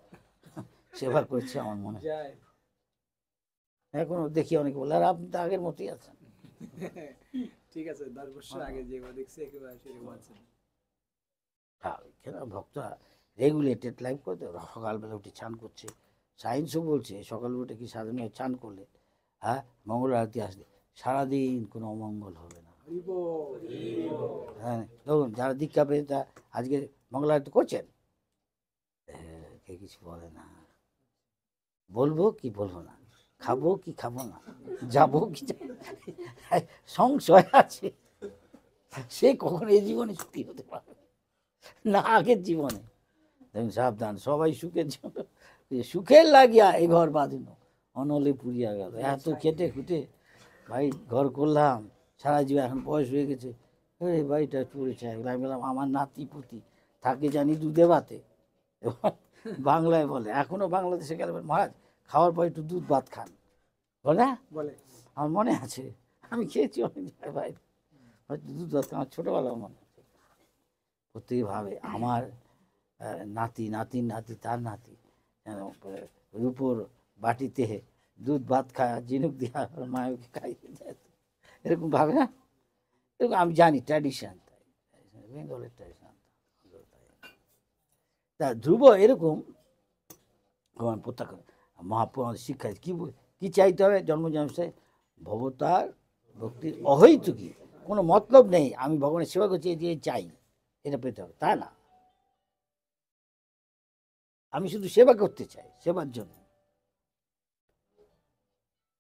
সেবা করছি, আমার মনে হয়। এখনো দেখি অনেকে বলে, আর আপনি তো আগের মতোই আছেন। ঠিক আছে, 10 বছর আগে যেগুলো দেখছি একেবারে সেরকম আছেন। কেন ভক্তরা রেগুলেটেড লাইফ করতে, সকালবেলা উঠে চান করছে, সায়েন্সও বলছে সকালবেলা উঠে কি সাধারণ চান করলে, হ্যাঁ, মঙ্গল আরতি আসলে সারাদিন কোনো অমঙ্গল হবে না। হ্যাঁ, দেখুন যারা দীক্ষা পেয়ে তা আজকে মঙ্গল আরতি করছেন, কে কিছু বলে না, বলবো কি বলবো না, খাবো কি খাবো না, যাবো কি সংশয় আছে, সে কখন এই জীবনে সুখী হতে পারবে না, আগের জীবনে। দেখুন সাবধান, সবাই সুখের জন্য, সুখের লাগিয়া এ ঘর বাঁধিনো, অনলে পুড়িয়া গেল। এত খেটে খুটে ভাই ঘর করলাম, সারা জীবন এখন বয়স হয়ে গেছে, এই বাড়িটা পুড়ে চাই। আমি বললাম আমার নাতি পুতি থাকে জানি দুধে ভাতে, এবার বাংলায় বলে, এখনো বাংলাদেশে গেলে বলে, মহারাজ খাওয়ার পর একটু দুধ ভাত খান, বলে না? বলে আমার মনে আছে, আমি খেয়েছি অনেক জায়গায় ভাই, হয়তো দুধ ভাত আমার ছোটোবেলা মনে আছে। প্রত্যেকে ভাবে আমার নাতি, নাতির নাতি, তার নাতি যেন রূপোর বাটিতে দুধ ভাত খায়, ঝিনুক দিয়া মায়কে খাইয়ে দেয়, এরকম ভাবে না? এরকম আমি জানি, ট্র্যাডিশন, বেঙ্গলের ট্র্যাডিশন। তা ধ্রুব এরকম ভগবান প্রত্যাখ্যান মহাপুরাণ শিক্ষায় কি চাইতে হবে? জন্মজন্মে ভবতার ভক্তির অহৈতুকী, কোনো মতলব নেই আমি ভগবানের সেবা করছি যে চাই এটা পেতে হবে, তা না। আমি শুধু সেবা করতে চাই, সেবার জন্য।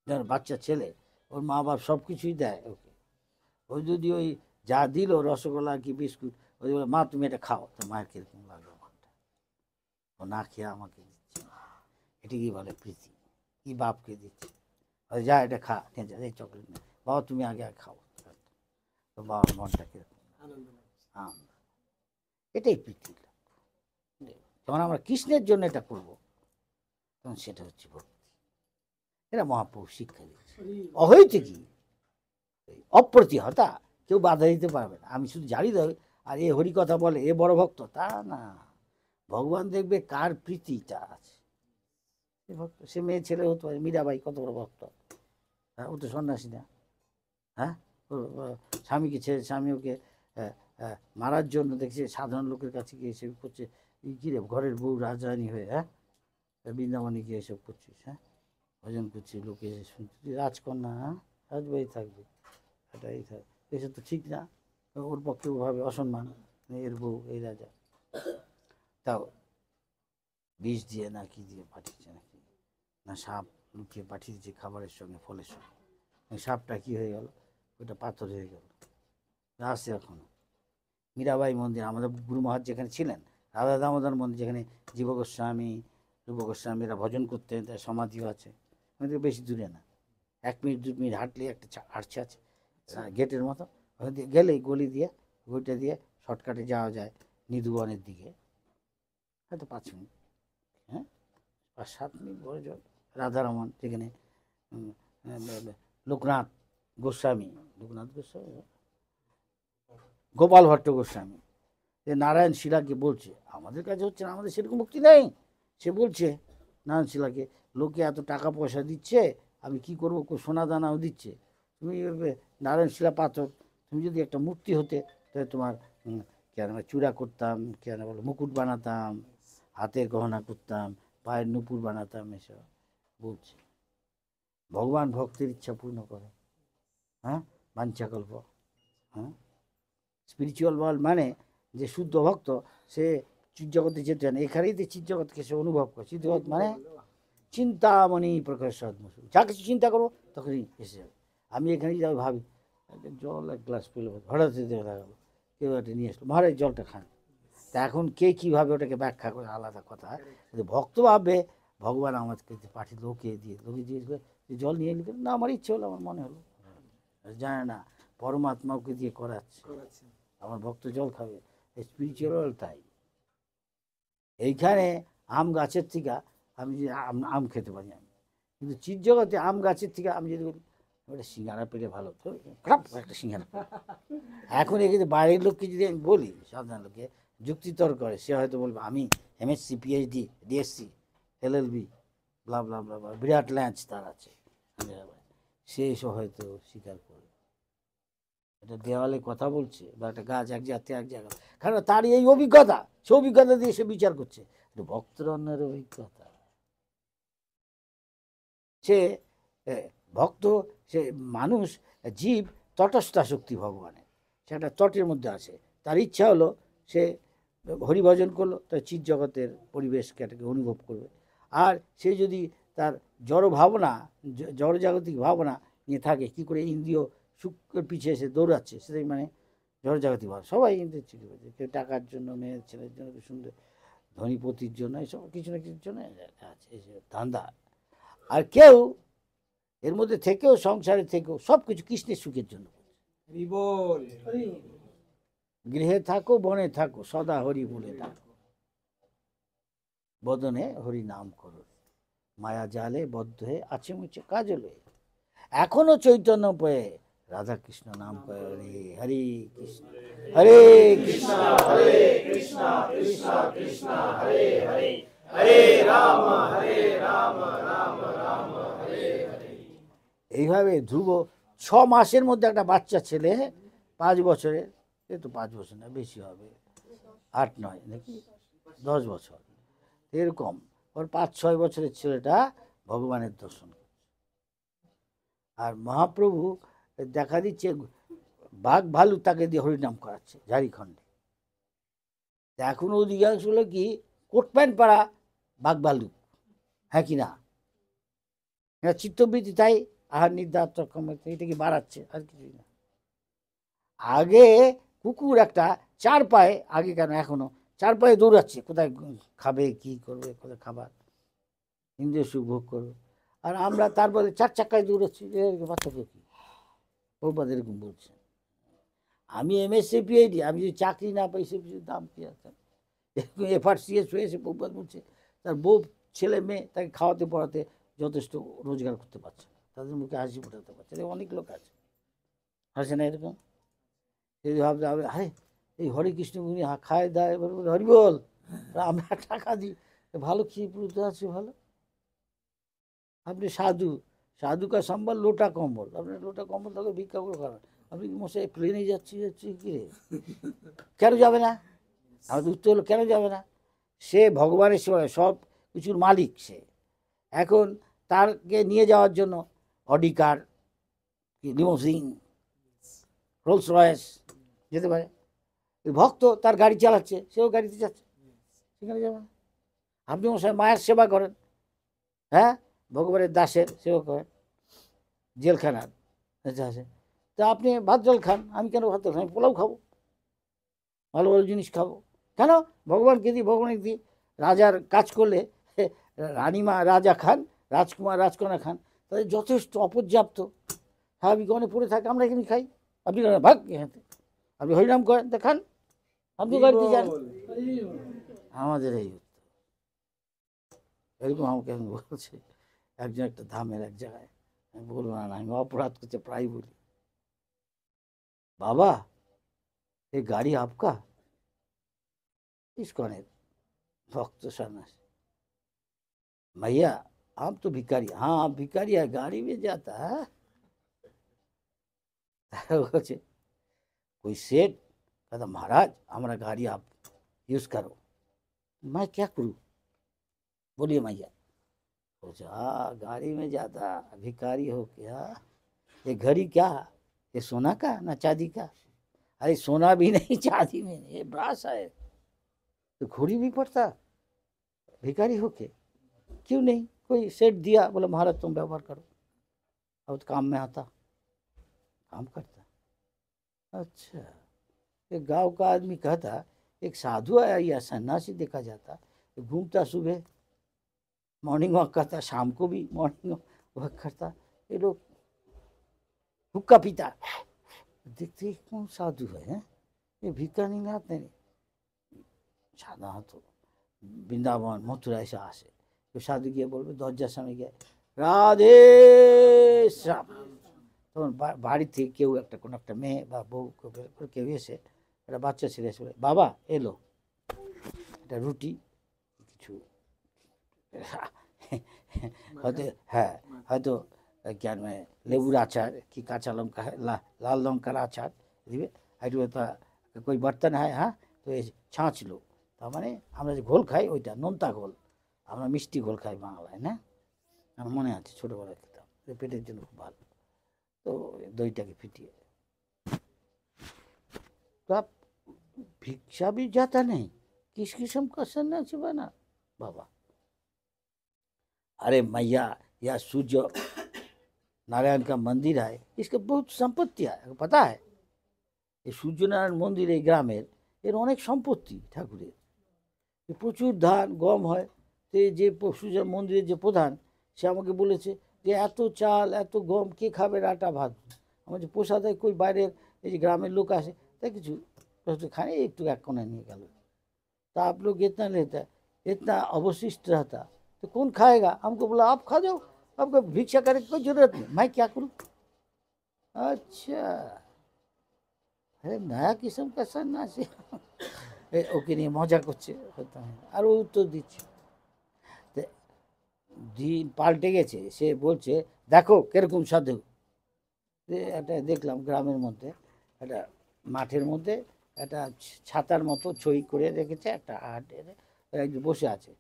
যেন বাচ্চা ছেলে, ওর মা বাপ সব কিছুই দেয় ওকে, ওই যদি ওই যা দিল রসগোল্লা কি বিস্কুট, ওই বলে মা তুমি এটা খাও, তো মায়ের কিরকম লাগলো মনটা, ও না খেয়ে আমাকে দিচ্ছে, এটা কি বলে প্রীতি? কি বাপকে দিচ্ছে, ওই যা এটা খা, এই চকলেট নেই, বাবা তুমি আগে খাও, তো বাবার মনটা কিরকম আনন্দ আনন্দ, এটাই প্রীতি। যখন আমরা কৃষ্ণের জন্য এটা করবো তখন সেটা হচ্ছে ভক্তি। এটা মহাপ্রভু শিক্ষা দিচ্ছে। অহৈতুকী, অপ্রতিহতা, কেউ বাধা দিতে পারবে না। আমি শুধু জানি দেবে আর এ হরিকথা বলে এ বড় ভক্ত, তা না। ভগবান দেখবে কার প্রীতিটা আছে, সে ভক্ত। সে মেয়ে ছেলে হতে পারে, মীরাবাই কত বড় ভক্ত, হ্যাঁ ও তো সন্ন্যাসী না, হ্যাঁ স্বামীকে ছেড়ে, স্বামী ওকে মারার জন্য দেখছে সাধারণ লোকের কাছে গিয়ে এসে করছে, কী রে ঘরের বউ রাজরানী হয়ে, হ্যাঁ বৃন্দাবনে গিয়ে এসব করছিস, হ্যাঁ ভজন করছিস, লোকে এসে শুনছি তুই রাজকন্যা, হ্যাঁ রাজবাড়ি থাকবে, এটাই থাক, এসব তো ঠিক না, ওর পক্ষে ওভাবে অসম্মান, এর বউ এই রাজা। তাও বিষ দিয়ে না কি দিয়ে পাঠিয়েছে নাকি, না সাপ লুকিয়ে পাঠিয়ে দিয়েছে খাবারের সঙ্গে, ফলের সঙ্গে, সাপটা কি হয়ে গেল, ওটা পাথর হয়ে গেল, আসছে এখনো। মীরাবাই মন্দির, আমাদের গুরু মহারাজ যেখানে ছিলেন, রাধা দামোদর মন্দির যেখানে জীব গোস্বামী, রূপ গোস্বামীরা ভজন করতেন, তার সমাধিও আছে, আমাদের বেশি দূরে না, 1 মিনিট 2 মিনিট হাঁটলে একটা আর্চ আছে গেটের মতো, ওখান দিয়ে গেলেই গলি দিয়ে গলিটা দিয়ে শর্টকাটে যাওয়া যায় নিধুবনের দিকে, হয়তো 5 মিনিট, হ্যাঁ 5-7 মিনিট বড় জল। রাধারমন যেখানে লোকনাথ গোস্বামী, গোপাল ভট্ট গোস্বামী, যে নারায়ণ শিলাকে বলছে আমাদের কাছে হচ্ছে না, আমাদের সেরকম মুক্তি নেই, সে বলছে নারায়ণ শিলাকে, লোকে এত টাকা পয়সা দিচ্ছে, আমি কি করবো, সোনা দানাও দিচ্ছে, তুমি নারায়ণ শিলা পাথর, তুমি যদি একটা মূর্তি হতে তাহলে তোমার কেন চূড়া করতাম, কেন বলো মুকুট বানাতাম, হাতের গহনা করতাম, পায়ের নুপুর বানাতাম, এসব বলছে। ভগবান ভক্তের ইচ্ছা পূর্ণ করে, হ্যাঁ বাঞ্ছাকল্প, হ্যাঁ স্পিরিচুয়াল ওয়ার্ল্ড মানে যে শুদ্ধ ভক্ত সে চিৎজগতে যেতে না, এখানেই তো চিৎজগৎকে সে অনুভব করে। চিৎজগৎ মানে চিন্তামণি প্রকাশ সদ্মসু, যা কিছু চিন্তা করবো তখনই এসে যাবে। আমি এখানেই যাবো ভাবি জল 1 গ্লাস পেলে হঠাৎ দেখা গেলো কেউ একটা নিয়ে আসলো, মহারাজ জলটা খান, তা এখন কে কীভাবে ওটাকে ব্যাখ্যা করে আলাদা কথা, কিন্তু ভক্ত ভাববে ভগবান আমাকে পাঠিয়ে লোকে জিজ্ঞেস করে জল নিয়ে নিতে, না আমার ইচ্ছে হলো, আমার মনে হলো, জানে না পরমাত্মাকে দিয়ে করাচ্ছে, আমার ভক্ত জল খাবে। স্পিরিচুয়াল তাই, এইখানে আম গাছের থেকে আমি যে আম খেতে পারি আমি, কিন্তু চিৎজগতে আম গাছের থেকে আমি যদি বলি একটা সিঙ্গারা পেলে ভালো, তো একটা সিঙ্গারা, এখন এখানে বাইরের লোককে যদি আমি বলি, সাধারণ লোককে যুক্তিতর্ক করে, সে হয়তো বলবে আমি MSc PhD DSc LLB ব্লা ব্লা ব্লা ব্লা, বিরাট ল্যাঞ্চ তার আছে, সে এসব হয়তো স্বীকার করবে, এটা দেওয়ালে কথা বলছে বা একটা গাছ এক জায়গাতে এক জায়গা, কারণ তার এই অভিজ্ঞতা, সে অভিজ্ঞতা দিয়ে সে বিচার করছে। ভক্তের অন্যের অভিজ্ঞতা, সে ভক্ত, সে মানুষ, জীব তটস্থা শক্তি ভগবানের, সে একটা তটের মধ্যে আছে, তার ইচ্ছা হলো সে হরিভজন করলো, তার চিৎ জগতের পরিবেশকে এটাকে অনুভব করবে। আর সে যদি তার জড় ভাবনা, জড়জাগতিক ভাবনা নিয়ে থাকে, কি করে ইন্দ্রিয় সুখের পিছিয়ে এসে দৌড়াচ্ছে, সেটাই মানে জড়জাগতিক ভাব। সবাই ইন্দ্রিয় চিঠি করছে, কেউ টাকার জন্য, মেয়ের ছেলের জন্য, সুন্দর ধনীপতির জন্য, এসব কিছু না কিছুর জন্য আছে, এসব ধান্দা। আর কেউ এর মধ্যে থেকেও, সংসারে থেকেও সব কিছু কৃষ্ণের সুখের জন্য। রিবল গৃহে থাকো বনে থাকো সদা হরি বলে ডাকো, বদনে হরি নাম করো, মায়া জালে বদ্ধ হয়ে আছে মুছে কাজলে, এখনো চৈতন্য পেয়ে রাধা কৃষ্ণ নাম করে রে হরে কৃষ্ণ হরে কৃষ্ণ হরে কৃষ্ণ কৃষ্ণ কৃষ্ণ হরে হরে হরে রাম রাম রাম হরে হরে। এইভাবে ধ্রুব 6 মাসের মধ্যে একটা বাচ্চা ছেলে, 5 বছরের, এ তো 5 বছর না, বেশি হবে, 8-9 নাকি 10 বছর এরকম, ওর 5-6 বছরের ছেলেটা ভগবানের দর্শন করছে। আর মহাপ্রভু দেখা দিচ্ছে বাঘ ভালু তাকে দিয়ে হরিনাম করাচ্ছে ঝাড়িখণ্ডে। এখন অধিকাংশ হলো কি কোট প্যান্ট পাড়া বাঘ ভালু, হ্যাঁ কি না? চিত্তবৃত্তি তাই আহার নিদ্রা এটা কি বাড়াচ্ছে, আর কিছুই না। আগে কুকুর একটা 4 পায়ে, আগে কেন এখনো 4 পায়ে দৌড়াচ্ছে, কোথায় খাবে, কি করবে, কোথায় খাবার, ইন্দ্রিয় সুখ ভোগ করবে। আর আমরা তারপরে 4 চাকায় দৌড়াচ্ছি, বাচ্চাকে কি প্রভুপাদ এরকম বলছে। আমি এমএসসি পিএইচডি, আমি যদি চাকরি না পাই সে দাম কি আছে? এফআরসিএস হয়েছে, প্রভুপাদ বলছে তার বউ ছেলে মেয়ে তাকে খাওয়াতে পড়াতে যথেষ্ট রোজগার করতে পারছে না, তাদের মুখে হাসি ফোটাতে পারছে না। অনেক লোক আছে, আছে না এরকম? যদি ভাবতে হবে আরে এই হরে কৃষ্ণ উনি খায় দায় হরি বল, আমরা টাকা দিই, ভালো খেয়ে পুরোতে আছে ভালো। আপনি সাধু, সাধু কা সম্বল লোটা কম্বল, আপনি লোটা কম্বল তাকে ভিক্ষা করে খাবেন। আপনি মশাই প্লেনে যাচ্ছি কি রে, কেন যাবে না? আমাদের উত্তর হলো কেন যাবে না? সে ভগবানের সেবা, সব কিছুর মালিক সে। এখন তারকে নিয়ে যাওয়ার জন্য অডি কার, লিমোজিন, রোলস রয়েস যেতে পারে। ভক্ত তার গাড়ি চালাচ্ছে, সেও গাড়িতে যাচ্ছে, সেখানে যাবে না। আপনি মশাই মায়ের সেবা করেন, হ্যাঁ, ভগবানের দাসের সেবা করেন, জেলখানার আছে, তা আপনি ভাত জল খান, আমি কেন ভাত জল খান? আমি পোলাও খাবো, ভালো ভালো জিনিস খাবো। কেন? ভগবানকে দিই, ভগবানকে দিই। রাজার কাজ করলে রানীমা রাজা খান, রাজকুমার রাজকন্যা খান, তাদের যথেষ্ট অপর্যাপ্ত স্বাভাবিকগণে পড়ে থাকে, আমরা এখানে খাই। আপনি ভাগ এখানে, আপনি হরিনাম করেন দেখান, আপনি গাড়িতে যান। আমাদের এই উত্তর। এরকম আমাকে এখন বলছে একজন একটা ধামের এক জায়গায়, আমি বলবো না, আমি অপরাধ করতে প্রায় বলি, बाबा ये गाड़ी आपका? इसको नहीं भक्त सन्यासी, भैया आप तो भिखारी, हाँ आप भिखारी है, गाड़ी में जाता है। বলছে कोई सेठ कहता महाराज हमारा गाड़ी आप यूज करो, मैं क्या करूँ, बोलिए भैया। बोले हाँ गाड़ी में जाता, भिखारी हो क्या? ये घड़ी क्या, ये सोना का ना चांदी का? अरे सोना भी नहीं चांदी में नहीं, ये ब्रास है, तो घोड़ी भी पड़ता भिखारी होके, क्यों नहीं? कोई सेट दिया, बोला महाराज तुम व्यवहार करो, अब तो काम में आता, काम करता। अच्छा, एक गांव का आदमी कहता एक साधु आया या सन्यासी देखा जाता, घूमता, सुबह मॉर्निंग वॉक करता, शाम को भी मॉर्निंग वॉक करता, ये लोग हुक्का पीता, देखते कौन साधु है, ये भिक्का नहीं लाते नहीं। साधारण तो বৃন্দাবন মথুরা এসে আসে, তো সাধু গিয়ে বলবে, দরজার সামনে গিয়ে রাধে শ্যাম, তখন বাড়ি থেকে কেউ একটা কোনো একটা মেয়ে বা বউ কেউ এসে, একটা বাচ্চা ছেলে এসে বলে বাবা এলো, একটা রুটি কিছু হয়তো, হ্যাঁ হয়তো জ্ঞান লেবুর আচার কি কাঁচা লঙ্কা, লাল লঙ্কার আচার দিবে, একটু কই বর্তন হয়, হ্যাঁ তো এই ছাঁচ লো, তার মানে আমরা যে ঘোল খাই ওইটা নোনতা ঘোল, আমরা মিষ্টি ঘোল খাই বাংলায় না, আমার মনে আছে ছোটোবেলায় খেতাম, পেটের জন্য খুব ভালো। তো দইটাকে ফিটিয়ে, तो आप भिक्षा भी जाता नहीं, किस किस्म का सन्यासी बना बाबा? अरे मैया यह सूर्य नारायण का मंदिर है, इसका बहुत संपत्ति है, पता है? ये सूर्य नारायण मंदिर এই গ্রামের, এর অনেক সম্পত্তি ঠাকুরের, প্রচুর ধান গম হয়, তো যে সূর্য মন্দিরের যে প্রধান সে আমাকে বলেছে যে এত চাল এত গম কে খাবে আটা ভাত। আমার যে পোষাতে কই বাইরের এই যে গ্রামের লোক আসে তাই কিছু खाने একটু এক কোণে নিয়ে গেল। तो आप लोग इतना लेता है, इतना अवशिष्ट रहता तो कौन खाएगा? हमको बोला आप खा जाओ, आपको भिक्षा करने की कोई जरूरत नहीं, मैं क्या करूँ? अच्छा, अरे नया किस्म का सन्यासी ওকে নিয়ে মজা করছে আর ও উত্তর দিচ্ছে। তো দিন পাল্টে গেছে, সে বলছে দেখো কিরকম সাধু। একটা দেখলাম গ্রামের মধ্যে একটা মাঠের মধ্যে একটা ছাতার মতো ছই করে রেখেছে, একটা হাটের একজন বসে আছে,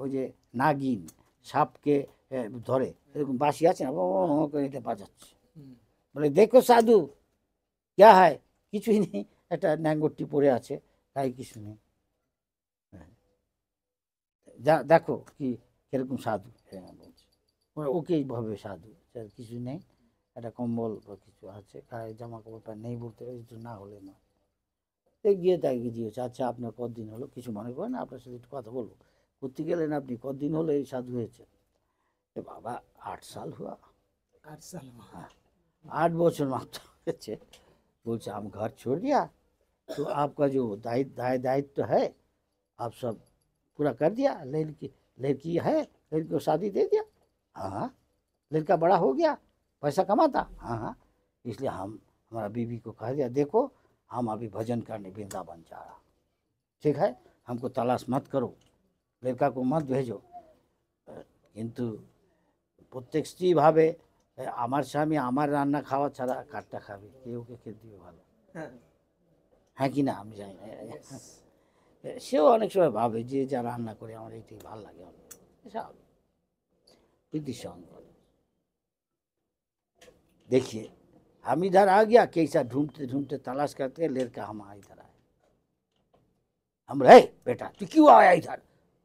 ওই যে নাগিন সাপকে ধরে এরকম বাঁশি আছে না, করে এটা বাজাচ্ছে। বলে দেখো সাধু ক্যা হয়, কিছুই নেই, একটা ন্যাঙ্গরটি পড়ে আছে, তাই কিছু নেই। যা দেখো কি কিরকম সাধু বলছে, ওকেই ভাবে সাধু, কিছু নেই, একটা কম্বল বা কিছু আছে, গায়ে জামা কাপড়টা নেই বলতে কিছু না হলে না। গিয়ে তাকে দিয়েছে, আচ্ছা আপনার কতদিন হলো, কিছু মনে করেন আপনার সাথে একটু কথা বলবো। করতে গেলেন আপনি কতদিন হলো এই সাধু হয়েছে? বাবা 8 साल हुआ। 8 साल? हाँ 8 বছর মাত্র হয়েছে। बोलते हम घर छोड़ दिया तो आपका जो दायित्व है आप सब पूरा कर दिया, लड़की है, लड़की को शादी दे दिया। हाँ लड़का बड़ा हो गया, पैसा कमाता। हाँ इसलिए हम हमारा बीवी को कह दिया देखो हम अभी भजन करने वृंदावन जा रहा, ठीक है, हमको तलाश मत करो, लड़का को मत भेजो। কিন্তু প্রত্যেক স্ত্রী ভাবে আমার স্বামী আমার রান্না খাওয়া ছাড়া কাঠটা খাবে, কেউ ওকে খেতে দিবে ভালো, হ্যাঁ কি না আমি জানি না। সেও অনেক সময় ভাবে যে যা রান্না করে আমার এইটাই ভালো লাগে, प्रीति सॉन्ग देखिए हम इधर आ गया, कैसा ढूंढते ढूंढते तलाश करते लड़का हम इधर आए। हम रहे बेटा तू क्यों आया इधर,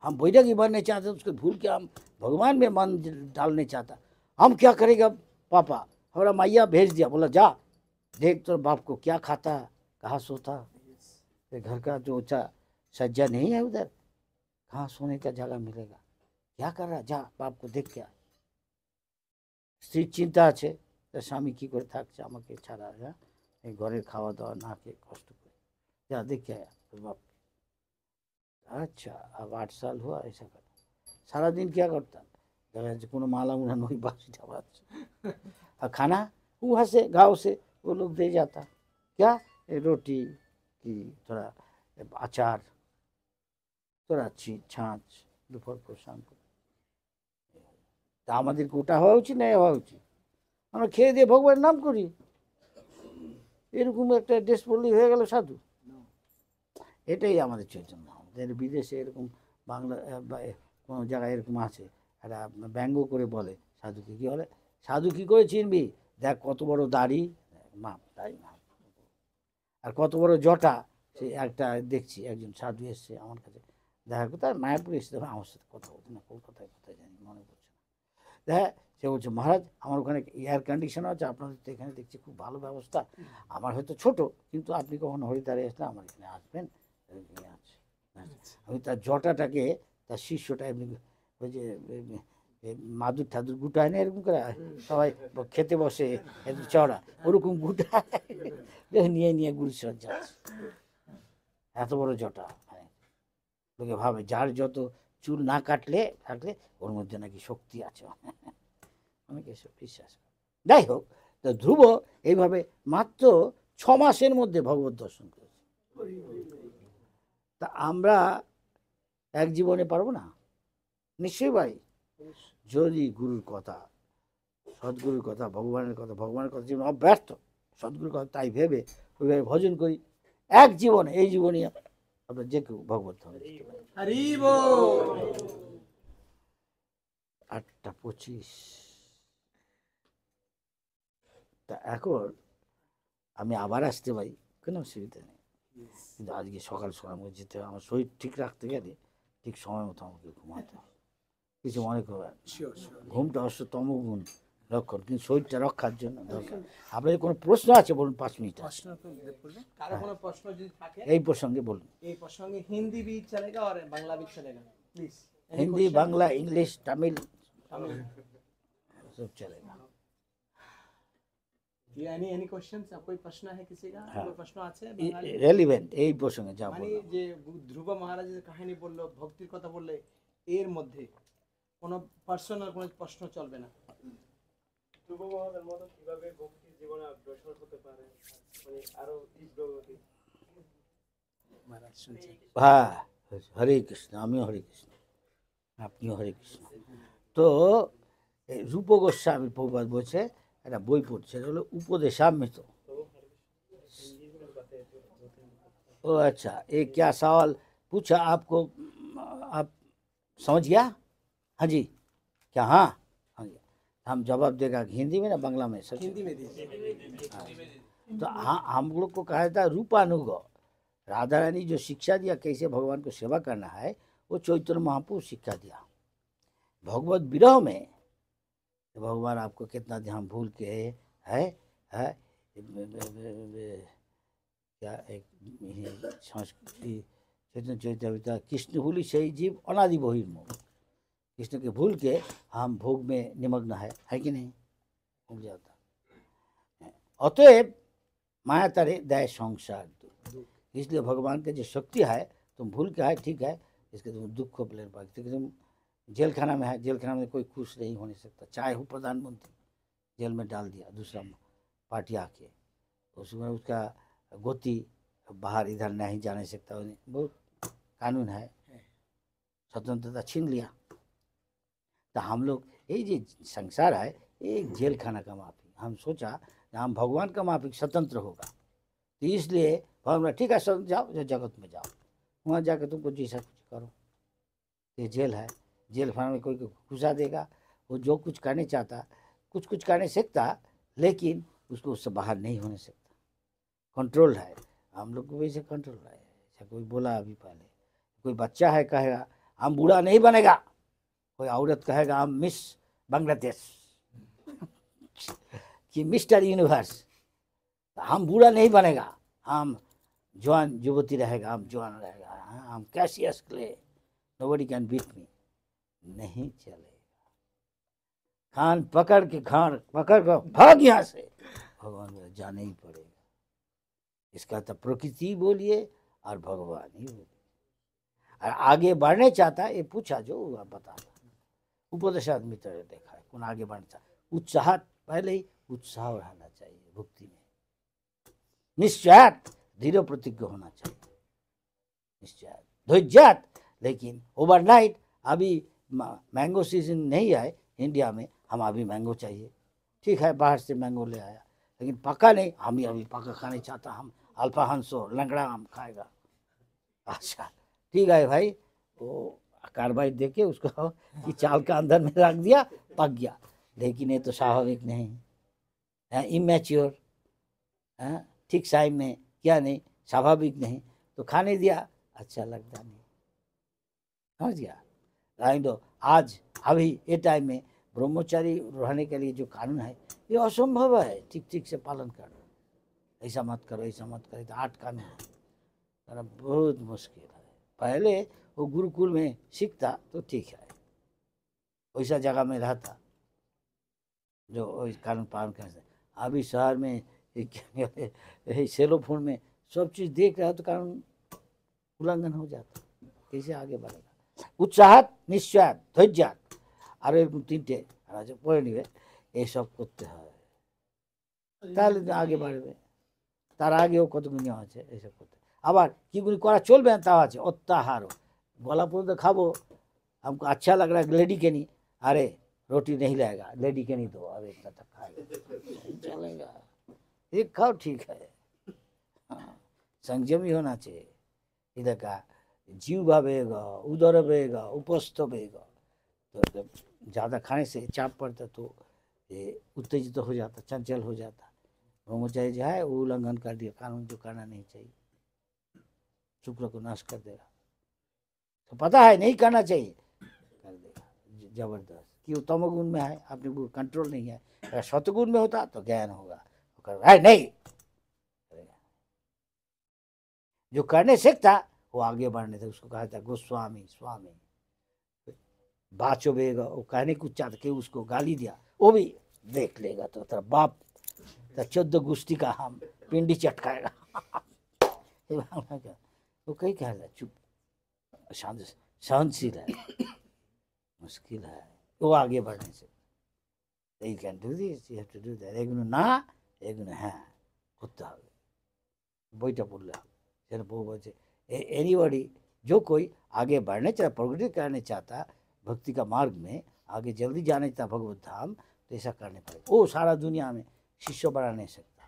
हम बैरागी बनने चाहते, उसको भूल के हम भगवान में मन डालने चाहता। हम क्या करेगा पापा, हमारा मैया भेज दिया, बोला जा देख तो बाप को क्या खाता कहाँ सोता, घर का जो ऊँचा सज्जा नहीं है उधर, कहाँ सोने का जगह मिलेगा, क्या कर रहा, जा बाप को देख क्या। স্ত্রীর চিন্তা আছে তার স্বামী কী করে থাকছে আমাকে ছাড়া, হ্যাঁ এই ঘরের খাওয়া দাওয়া না খেয়ে কষ্ট করে, যা দেখে আয়া তোর বাপ। अच्छा अब 8 साल हुआ ऐसा कर, सारा दिन क्या करता, দেখা যাচ্ছে কোনো माला मुला नहीं बासीटा बाजছে। और खाना वहाँ से गाँव से वो लोग दे जाता, क्या रोटी की थोड़ा अचार थोड़ा छाछ दोपहर को शाम को। তা আমাদের কোটা হওয়া উচিত না হওয়া উচিত, আমরা খেয়ে দিয়ে ভগবানের নাম করি, এরকম একটা ড্রেস পরলেই হয়ে গেল সাধু। এটাই আমাদের চৈতন্য। আমাদের বিদেশে এরকম বাংলা বা কোনো জায়গায় এরকম আছে, একটা ব্যঙ্গ করে বলে সাধুকে, কী বলে সাধু কী করে চিনবি, দেখ কত বড় দাড়ি, মাপ দাড়ি মাপ, আর কত বড় জটা। সে একটা দেখছি একজন সাধু এসছে আমার কাছে দেখা কোথায় মায়াপুরে এসে, তখন আমার সাথে কথা বলতো না, কলকাতায় কোথায় জানি মনে পড়ছে না। দেখ সে বলছে মহারাজ আমার ওখানে এয়ার কন্ডিশনার আছে, আপনাদের তো এখানে দেখছি খুব ভালো ব্যবস্থা, আমার হয়তো ছোট কিন্তু আপনি কখন হরিদ্বারে আসলে আমার এখানে আসবেন আছে। আমি তার জটাটাকে তার শিষ্যটা এমনি ওই যে মাদুর ঠাদুর গুটায় না এরকম করে সবাই খেতে বসে এত চড়া ওরকম গুটায় নিয়ে নিয়ে গুরুচরণ যাচ্ছে, এত বড় জটা। মানে লোকে ভাবে যার যত চুল না কাটলে থাকলে ওর মধ্যে নাকি শক্তি আছে, অনেকে এসব বিশ্বাস করে। যাই হোক, তো ধ্রুব এইভাবে মাত্র 6 মাসের মধ্যে ভগবত দর্শন করেছে। তা আমরা এক জীবনে পারবো না? নিশ্চয়ই পারি, যদি গুরুর কথা, সদ্গুরুর কথা, ভগবানের কথা জীবন অব্যর্থ, সদ্গুরুর কথা তাই ভেবে ওইভাবে ভজন করি, এক জীবনে এই জীবনে আমরা যে কেউ ভগবত ধামে যেতে পারি। 8:25। তা এখন আমি আবার আসতে পারি, কোনো অসুবিধা নেই, কিন্তু আজকে সকাল সকাল আমাকে যেতে হবে, আমার শরীর ঠিক রাখতে গেলে ঠিক সময় মতো আমাকে ঘুমাতে হবে। কিছু মনে করবেন, ঘুমটা অবশ্য তমগুণ লক্ষণ, কিন্তু শরীরটা রক্ষার জন্য দরকার। আপনাদের কোনো প্রশ্ন আছে বলুন, 5 মিনিট কারো কোনো প্রশ্ন যদি থাকে এই প্রসঙ্গে বলুন। এই প্রসঙ্গে হিন্দি भी चलेगा और बांग्ला भी चलेगा, प्लीज। हिंदी, बांग्ला, इंग्लिश, तमिल, सब चलेगा। Any questions? कोई प्रश्न है किसी का? हाँ। कोई प्रश्न আছে বাঙালি? রেলিভেন্ট এই প্রসঙ্গে যা মানে বললাম। যে ধ্রুব মহারাজ যে কাহিনী বললো, ভক্তির কথা বললে, এর মধ্যে কোনো পার্সোনাল কোনো প্রশ্ন চলবে না। ধ্রুব মহারাজের মতো কিভাবে ভক্তির জীবনে অগ্রসর হতে পারে, মানে আরো তীব্র গতি। মহারাজ শুনছেন। হ্যাঁ, হরে কৃষ্ণ, আমিও হরে কৃষ্ণ, আপনিও হরে কৃষ্ণ। তো এই রূপ গোস্বামী প্রভুপাদ বলছে একটা বই পড়ছে, এটা হলো উপদেशामृत। ओ अच्छा, एक क्या सवाल पूछा आपको, आप समझ गया? हाँ जी, क्या? हाँ हाँ जी, हम जवाब देगा हिंदी में ना बांग्ला में, सच? हिंदी में दीजिए। हाँ। तो हाँ, हम लोग को कहा था रूपानुग, राधा रानी जो शिक्षा दिया कैसे भगवान को सेवा करना है, वो चैतन्य महाप्रभु शिक्षा दिया। भगवत विरह में भगवान आपको कितना ध्यान भूल के है क्या एक संस्कृति चैतन्य चैतन्य कृष्ण भूली सही जीव अनादि बहिर्मुख, कृष्ण के भूल के हम भोग में निमग्न है कि नहीं? भूल जाता। अतएव माया तरे दया संसार दुख, इसलिए भगवान के जो शक्ति है तुम भूल के है, ठीक है, इसके तुम दुख को प्लेयर पाते, तुम जेल खाना में है, जेल खाना में कोई खुश नहीं होने सकता, चाहे हो प्रधानमंत्री, जेल में डाल दिया दूसरा पार्टी आके, उसमें उसका गोती बाहर इधर नहीं जाने सकता, बहुत कानून है, स्वतंत्रता छीन लिया। तो हम लोग ये जो संसार है एक जेल खाना का माफी, हम सोचा हम भगवान का माफी स्वतंत्र होगा, तो इसलिए भगवान ठीक है स्वतंत्र जाओ, जो जगत में जाओ, वहाँ जाकर तुमको जैसा कुछ करो। ये जेल है, जेल खाना में कोई घुसा देगा, वो जो कुछ करने चाहता कुछ करने सकता, लेकिन उसको उससे बाहर नहीं होने सकता, कंट्रोल है। हम लोग को वैसे कंट्रोल है। ऐसा कोई बोला अभी पहले, कोई बच्चा है कहेगा हम बूढ़ा नहीं बनेगा, कोई औरत कहेगा हम मिस बांग्लादेश कि मिस्टर यूनिवर्स, हम बूढ़ा नहीं बनेगा, हम जवान युवती रहेगा, हम जवान रहेगा, हम Cassius Clay, nobody can beat me, नहीं चलेगा। खान पकड़ के भाग यहाँ से, भगवान बोले जाना ही पड़ेगा। इसका तो प्रकृति बोलिए और भगवान ही बोलिए। और आगे बढ़ने चाहता, ये पूछा जो आप बता, उपदेशामृत देखा है, कौन आगे बढ़ना चाहता, उत्साह पहले ही उत्साह रहना चाहिए भक्ति में, निश्चयात दृढ़ प्रतिज्ञ होना चाहिए, निश्चयात धैर्यात। लेकिन ओवरनाइट अभी मैंगो सीजन नहीं आए इंडिया में, हम अभी मैंगो चाहिए, ठीक है बाहर से मैंगो ले आया, लेकिन पका नहीं, हम ही अभी पका खाने चाहता, हम अल्फा हंसो लंगड़ा आम खाएगा। अच्छा ठीक है भाई, वो कार्बाइड दे के उसको कि चाल का अंदर में रख दिया, पक गया, लेकिन ये तो स्वाभाविक नहीं है, इमेच्योर, ठीक टाइम में क्या नहीं, स्वाभाविक नहीं, तो खाने दिया, अच्छा लगता नहीं, समझ गया? राइंडो आज अभी ये टाइम में ब्रह्मचारी रहने के लिए जो कानून है ये असंभव है, ठीक से पालन करना, ऐसा मत करो, ऐसा मत करो, तो 8 कानून है, बहुत मुश्किल है। पहले वो गुरुकुल में सीखता तो ठीक है, वैसा जगह में रहता जो कानून पालन कर सकते। अभी शहर में सेलो फोन में सब चीज़ देख रहा है, तो कानून उल्लंघन हो जाता, कैसे आगे बढ़ेगा? उत्साहात निश्चयात धैर्यात, আর এরকম 3টে আছে পড়ে নিবে, এইসব করতে হয়, তাহলে আগে বাড়বে। তার আগেও কতগুলো আছে এইসব করতে, আবার কিগুলি করা চলবে না তাও আছে, অত্যাহারও, বলা পর্যন্ত খাবো, हमको अच्छा लग रहा है लेडी के नहीं, अरे रोटी नहीं लगेगा, लेडी के नहीं दो, अरे इतना तक खाएगा, चलेगा, एक खाओ ठीक है। हाँ, संयमी होना चाहिए, इधर का जीव भावेगा, उदर बहेगा, उपस्थ बहेगा, तो ज़्यादा खाने से चाप पड़ता तो ये उत्तेजित हो जाता, चंचल हो जाता, ब्रह्मचारी जो है वो उल्लंघन कर दिया, कानून जो करना नहीं चाहिए, शुक्र को नाश कर देगा, तो पता है नहीं करना चाहिए, कर देगा जबरदस्त, कि वो तमोगुण में है, अपने को कंट्रोल नहीं है, अगर सतगुण में होता तो ज्ञान होगा, है नहीं करेगा। जो करने सीखता वो आगे बढ़ने थे, उसको कहा था गोस्वामी स्वामी, बाचो बेगा, वो कहने कुछ चाहता कि उसको गाली दिया, वो भी देख लेगा तो तेरा बाप तेरा 14 गुस्ती का हम पिंडी चटकाएगा। ये बांग्ला का वो कहीं कह रहा है, चुप शांत सहनशील है, मुश्किल है वो आगे बढ़ने से। You can do this, you have to do that. এগুলো না, এগুলো হ্যাঁ করতে হবে, বইটা পড়লে হবে। সেটা বউ বলছে एनीबॉडी जो कोई आगे बढ़ने चाहता, प्रोग्रेस करने चाहता भक्ति का मार्ग में, आगे जल्दी जाने चाहता भगवत धाम, तो ऐसा करने पड़ेगा। वो सारा दुनिया में शिष्य बढ़ा नहीं सकता,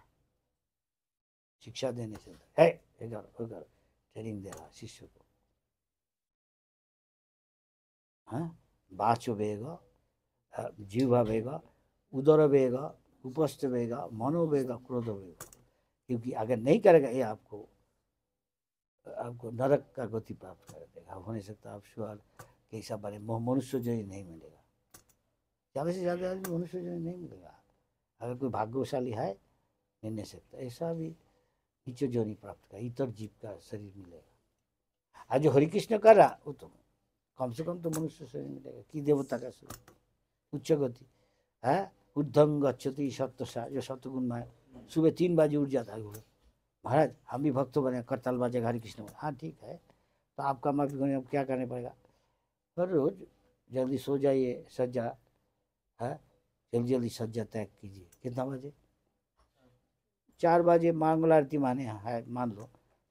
शिक्षा दे नहीं सकता है, ट्रेनिंग दे रहा शिष्य को। हाँ, वाचो वेग, जीवा वेग, उदर वेग, उपस्थ वेग, मनोवेग, क्रोध वेग। क्योंकि अगर नहीं करेगा ये आपको नरक का गति प्राप्त कर देगा। हो नहीं सकता आप स्वर्ग कैसा बने, मनुष्य जो नहीं मिलेगा, ज़्यादा से ज़्यादा आदमी मनुष्य जो नहीं मिलेगा। अगर कोई भाग्यशाली है मिल नहीं सकता, ऐसा भी नीचे जो नहीं प्राप्त कर, इतर जीव का शरीर मिलेगा। आज जो हरिकृष्ण कर रहा वो तो कम से कम तो मनुष्य शरीर मिलेगा कि देवता का शरीर, उच्च गति है। उद्धंग गच्छति सत्वसा, जो सत्गुण में सुबह 3 बजे उठ जाता है, महाराज हम भी भक्त बने, करताल बाजेगा हरि कृष्ण। हाँ ठीक है, तो आपका माफी होने अब क्या करने पड़ेगा, हर रोज जल्दी सो जाइए, सज्जा है जल्दी जल्दी सज्जा त्याग कीजिए। कितना बजे, 4 बजे मंगल आरती माने है, मान लो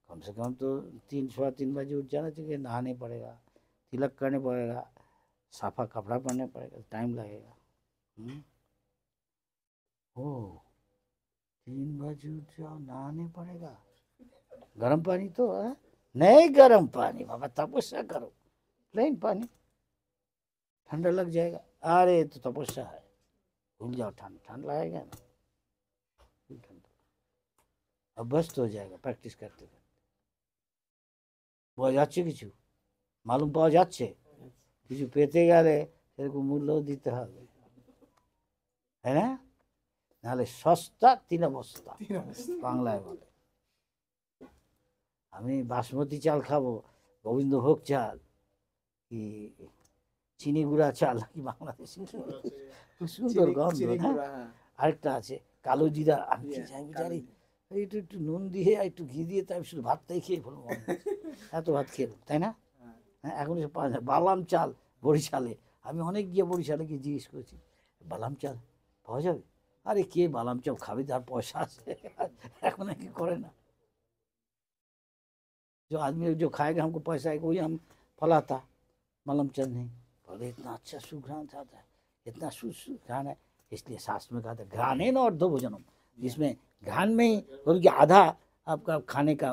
कम से कम तो 3 बजे उठ जाना चाहिए। नहाने पड़ेगा, तिलक करने पड़ेगा, साफा कपड़ा पहनने पड़ेगा, टाइम लगेगा। ओ 3 बजे उठ जाओ, नहाने पड़ेगा, गर्म पानी तो है नहीं, गर्म पानी बाबा तपस्या करो, प्लेन पानी ठंडा लग जाएगा। अरे तो तपस्या है, भूल जाओ, ठंड लगेगा ना, ठंडा अभ्यस्त हो जाएगा প্র্যাকটিস করতে করতে। পাওয়া যাচ্ছে কিছু, মালুম পাওয়া যাচ্ছে, কিছু পেতে গেলে সেরকম মূল্যও দিতে হবে, তাই না? নাহলে সস্তা 3 অবস্থা বাংলায় বলে। আমি বাসমতি চাল খাবো, গোবিন্দভোগ চাল কি চিনি গুঁড়া চাল কি বাংলাদেশি, খুব সুন্দর গন্ধ না। আরেকটা আছে কালো জিরা, আমি কি চাই বিচারি একটু একটু নুন দিয়ে একটু ঘি দিয়ে, তাই শুধু ভাতটাই খেয়ে ফেলবো, এত ভাত খেয়ে, তাই না? হ্যাঁ, এখন এসব পাওয়া যায়। বালাম চাল বরিশালে, আমি অনেক গিয়ে বরিশালে গিয়ে জিজ্ঞেস করেছি বালাম চাল পাওয়া যাবে, अरे के बालाम चाव खावे, तार पैसा से এখন কি করে না। जो आदमी जो खाएगा हमको पैसा है, वही हम फलाता मलम चल नहीं, बोले इतना अच्छा सुघ्राण था, इतना सुघ्राण है। इसलिए शास्त्र में कहा था घ्राणे न अर्ध भोजनम, जिसमें घ्राण में ही उनकी आधा आपका खाने का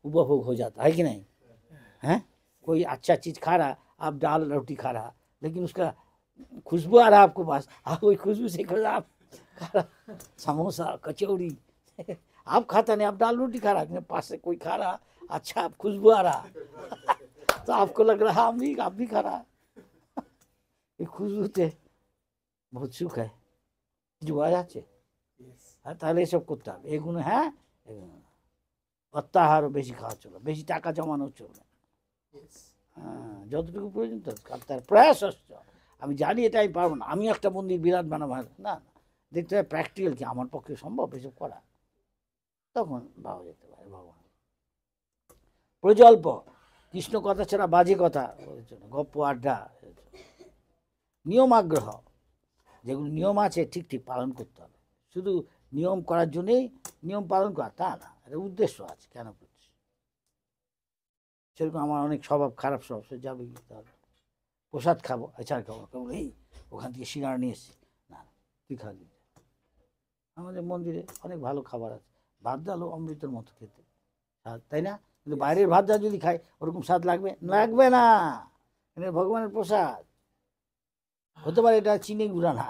उपभोग हो जाता है कि नहीं है। कोई अच्छा चीज़ खा रहा, आप दाल रोटी खा रहा, लेकिन उसका खुशबू आ रहा आपको पास, आप वही खुशबू से खा रहा, समोसा कचौड़ी आप खाता नहीं, आप दाल रोटी खा रहा, पास से कोई खा रहा, अच्छा खुशबू आ रहा तो आपको लग रहा आप भी खा रहा। ये खुशबू से बहुत सुख है, जो आ जाচ্ছে। হ্যাঁ, তাহলে এসব করতে হবে, এগুলো হ্যাঁ, এগুলো অত্যাহারও বেশি খাওয়া চলবে, বেশি টাকা জমানো চলবে। হ্যাঁ, যতটুকু প্রয়োজন তার প্রয়াস হচ্ছে। আমি জানি এটা আমি পারবো না, আমি একটা মন্দির বিরাট বানাবো না, না, দেখতে হবে প্র্যাকটিক্যাল কি আমার পক্ষে সম্ভব এসব করা, তখন ভাবা যেতে পারে ভগবান। প্রজল্প কৃষ্ণ কথা ছাড়া বাজে কথা, গপ্প আড্ডা, নিয়মাগ্রহ, যেগুলো নিয়ম আছে ঠিক ঠিক পালন করতে হবে। শুধু নিয়ম করার জন্যেই নিয়ম পালন করা তা না, একটা উদ্দেশ্য আছে কেন করছি। সেরকম আমার অনেক স্বভাব খারাপ স্বভাব, সে যাবে গিয়ে হবে প্রসাদ খাবো, আচার খাবো, কেবল এই ওখান থেকে সিঙ্গারা নিয়ে এসছি, না তুই খাবি। আমাদের মন্দিরে অনেক ভালো খাবার আছে, ভাত ডালও অমৃতের মতো খেতে স্বাদ, তাই না? কিন্তু বাইরের ভাত ডাল যদি খাই ওরকম স্বাদ লাগবে লাগবে না, এটা ভগবানের প্রসাদ। হতে পারে এটা চিনি গুঁড়া না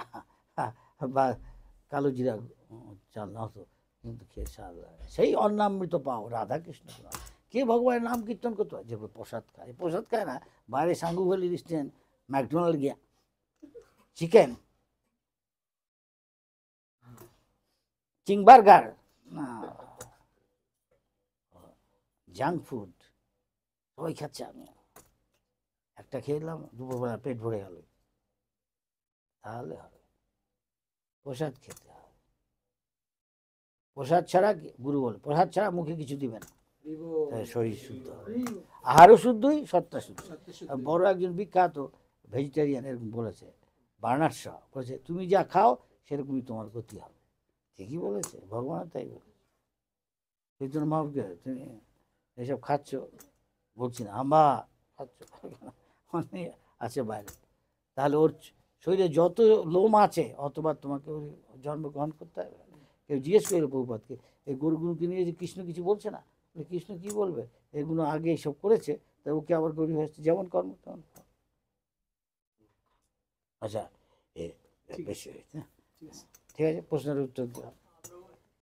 বা কালো জিরা চাল না হতো, কিন্তু খেয়ে স্বাদ লাগে। সেই অন্নামৃত পাও রাধা কৃষ্ণ, কে ভগবানের নাম কীর্তন করতে হয়, যে প্রসাদ খায়, প্রসাদ খায় না। বাইরে সাঙ্গু ভ্যালি রেস্টুরেন্ট, ম্যাকডোনাল্ড গিয়া চিকেন চিং বার্গার না, জাঙ্ক ফুড সবাই খাচ্ছে, আমি একটা খেয়ে এলাম, দুপুরবেলা পেট ভরে গেল, তাহলে হবে। প্রসাদ খেতে হবে। প্রসাদ ছাড়া গুরু বলে প্রসাদ ছাড়া মুখে কিছু দিবে না, তাই শরীর শুদ্ধ হবে। আহারও শুদ্ধই, সত্তা শুদ্ধ। আর বড় একজন বিখ্যাত ভেজিটেরিয়ান এরকম বলেছে, বার্নার্ড শ বলেছে, তুমি যা খাও সেরকমই তোমার গতি হবে। ঠিকই বলেছে, ভগবান তাই বলেছে। চৈতন্য মহাপ্রভু, তুমি এসব খাচ্ছ, বলছি না, আম্বা খাচ্ছ অনেক আছে বাইরে, তাহলে ওর শরীরে যত লোম আছে অতবার তোমাকে ওর জন্মগ্রহণ করতে হবে। কেউ জিজ্ঞেস করলো প্রভুপাতকে, এই গরুগুলোকে নিয়ে যে কৃষ্ণ কিছু বলছে না, বলে, কৃষ্ণ কি বলবে, এগুলো আগে এইসব করেছে, তা ওকে আবার গরু হয়েছে, যেমন কর্ম তেমন ফল। আচ্ছা, বেশি হয়েছে, ঠিক আছে, প্রশ্নের উত্তর দেওয়া।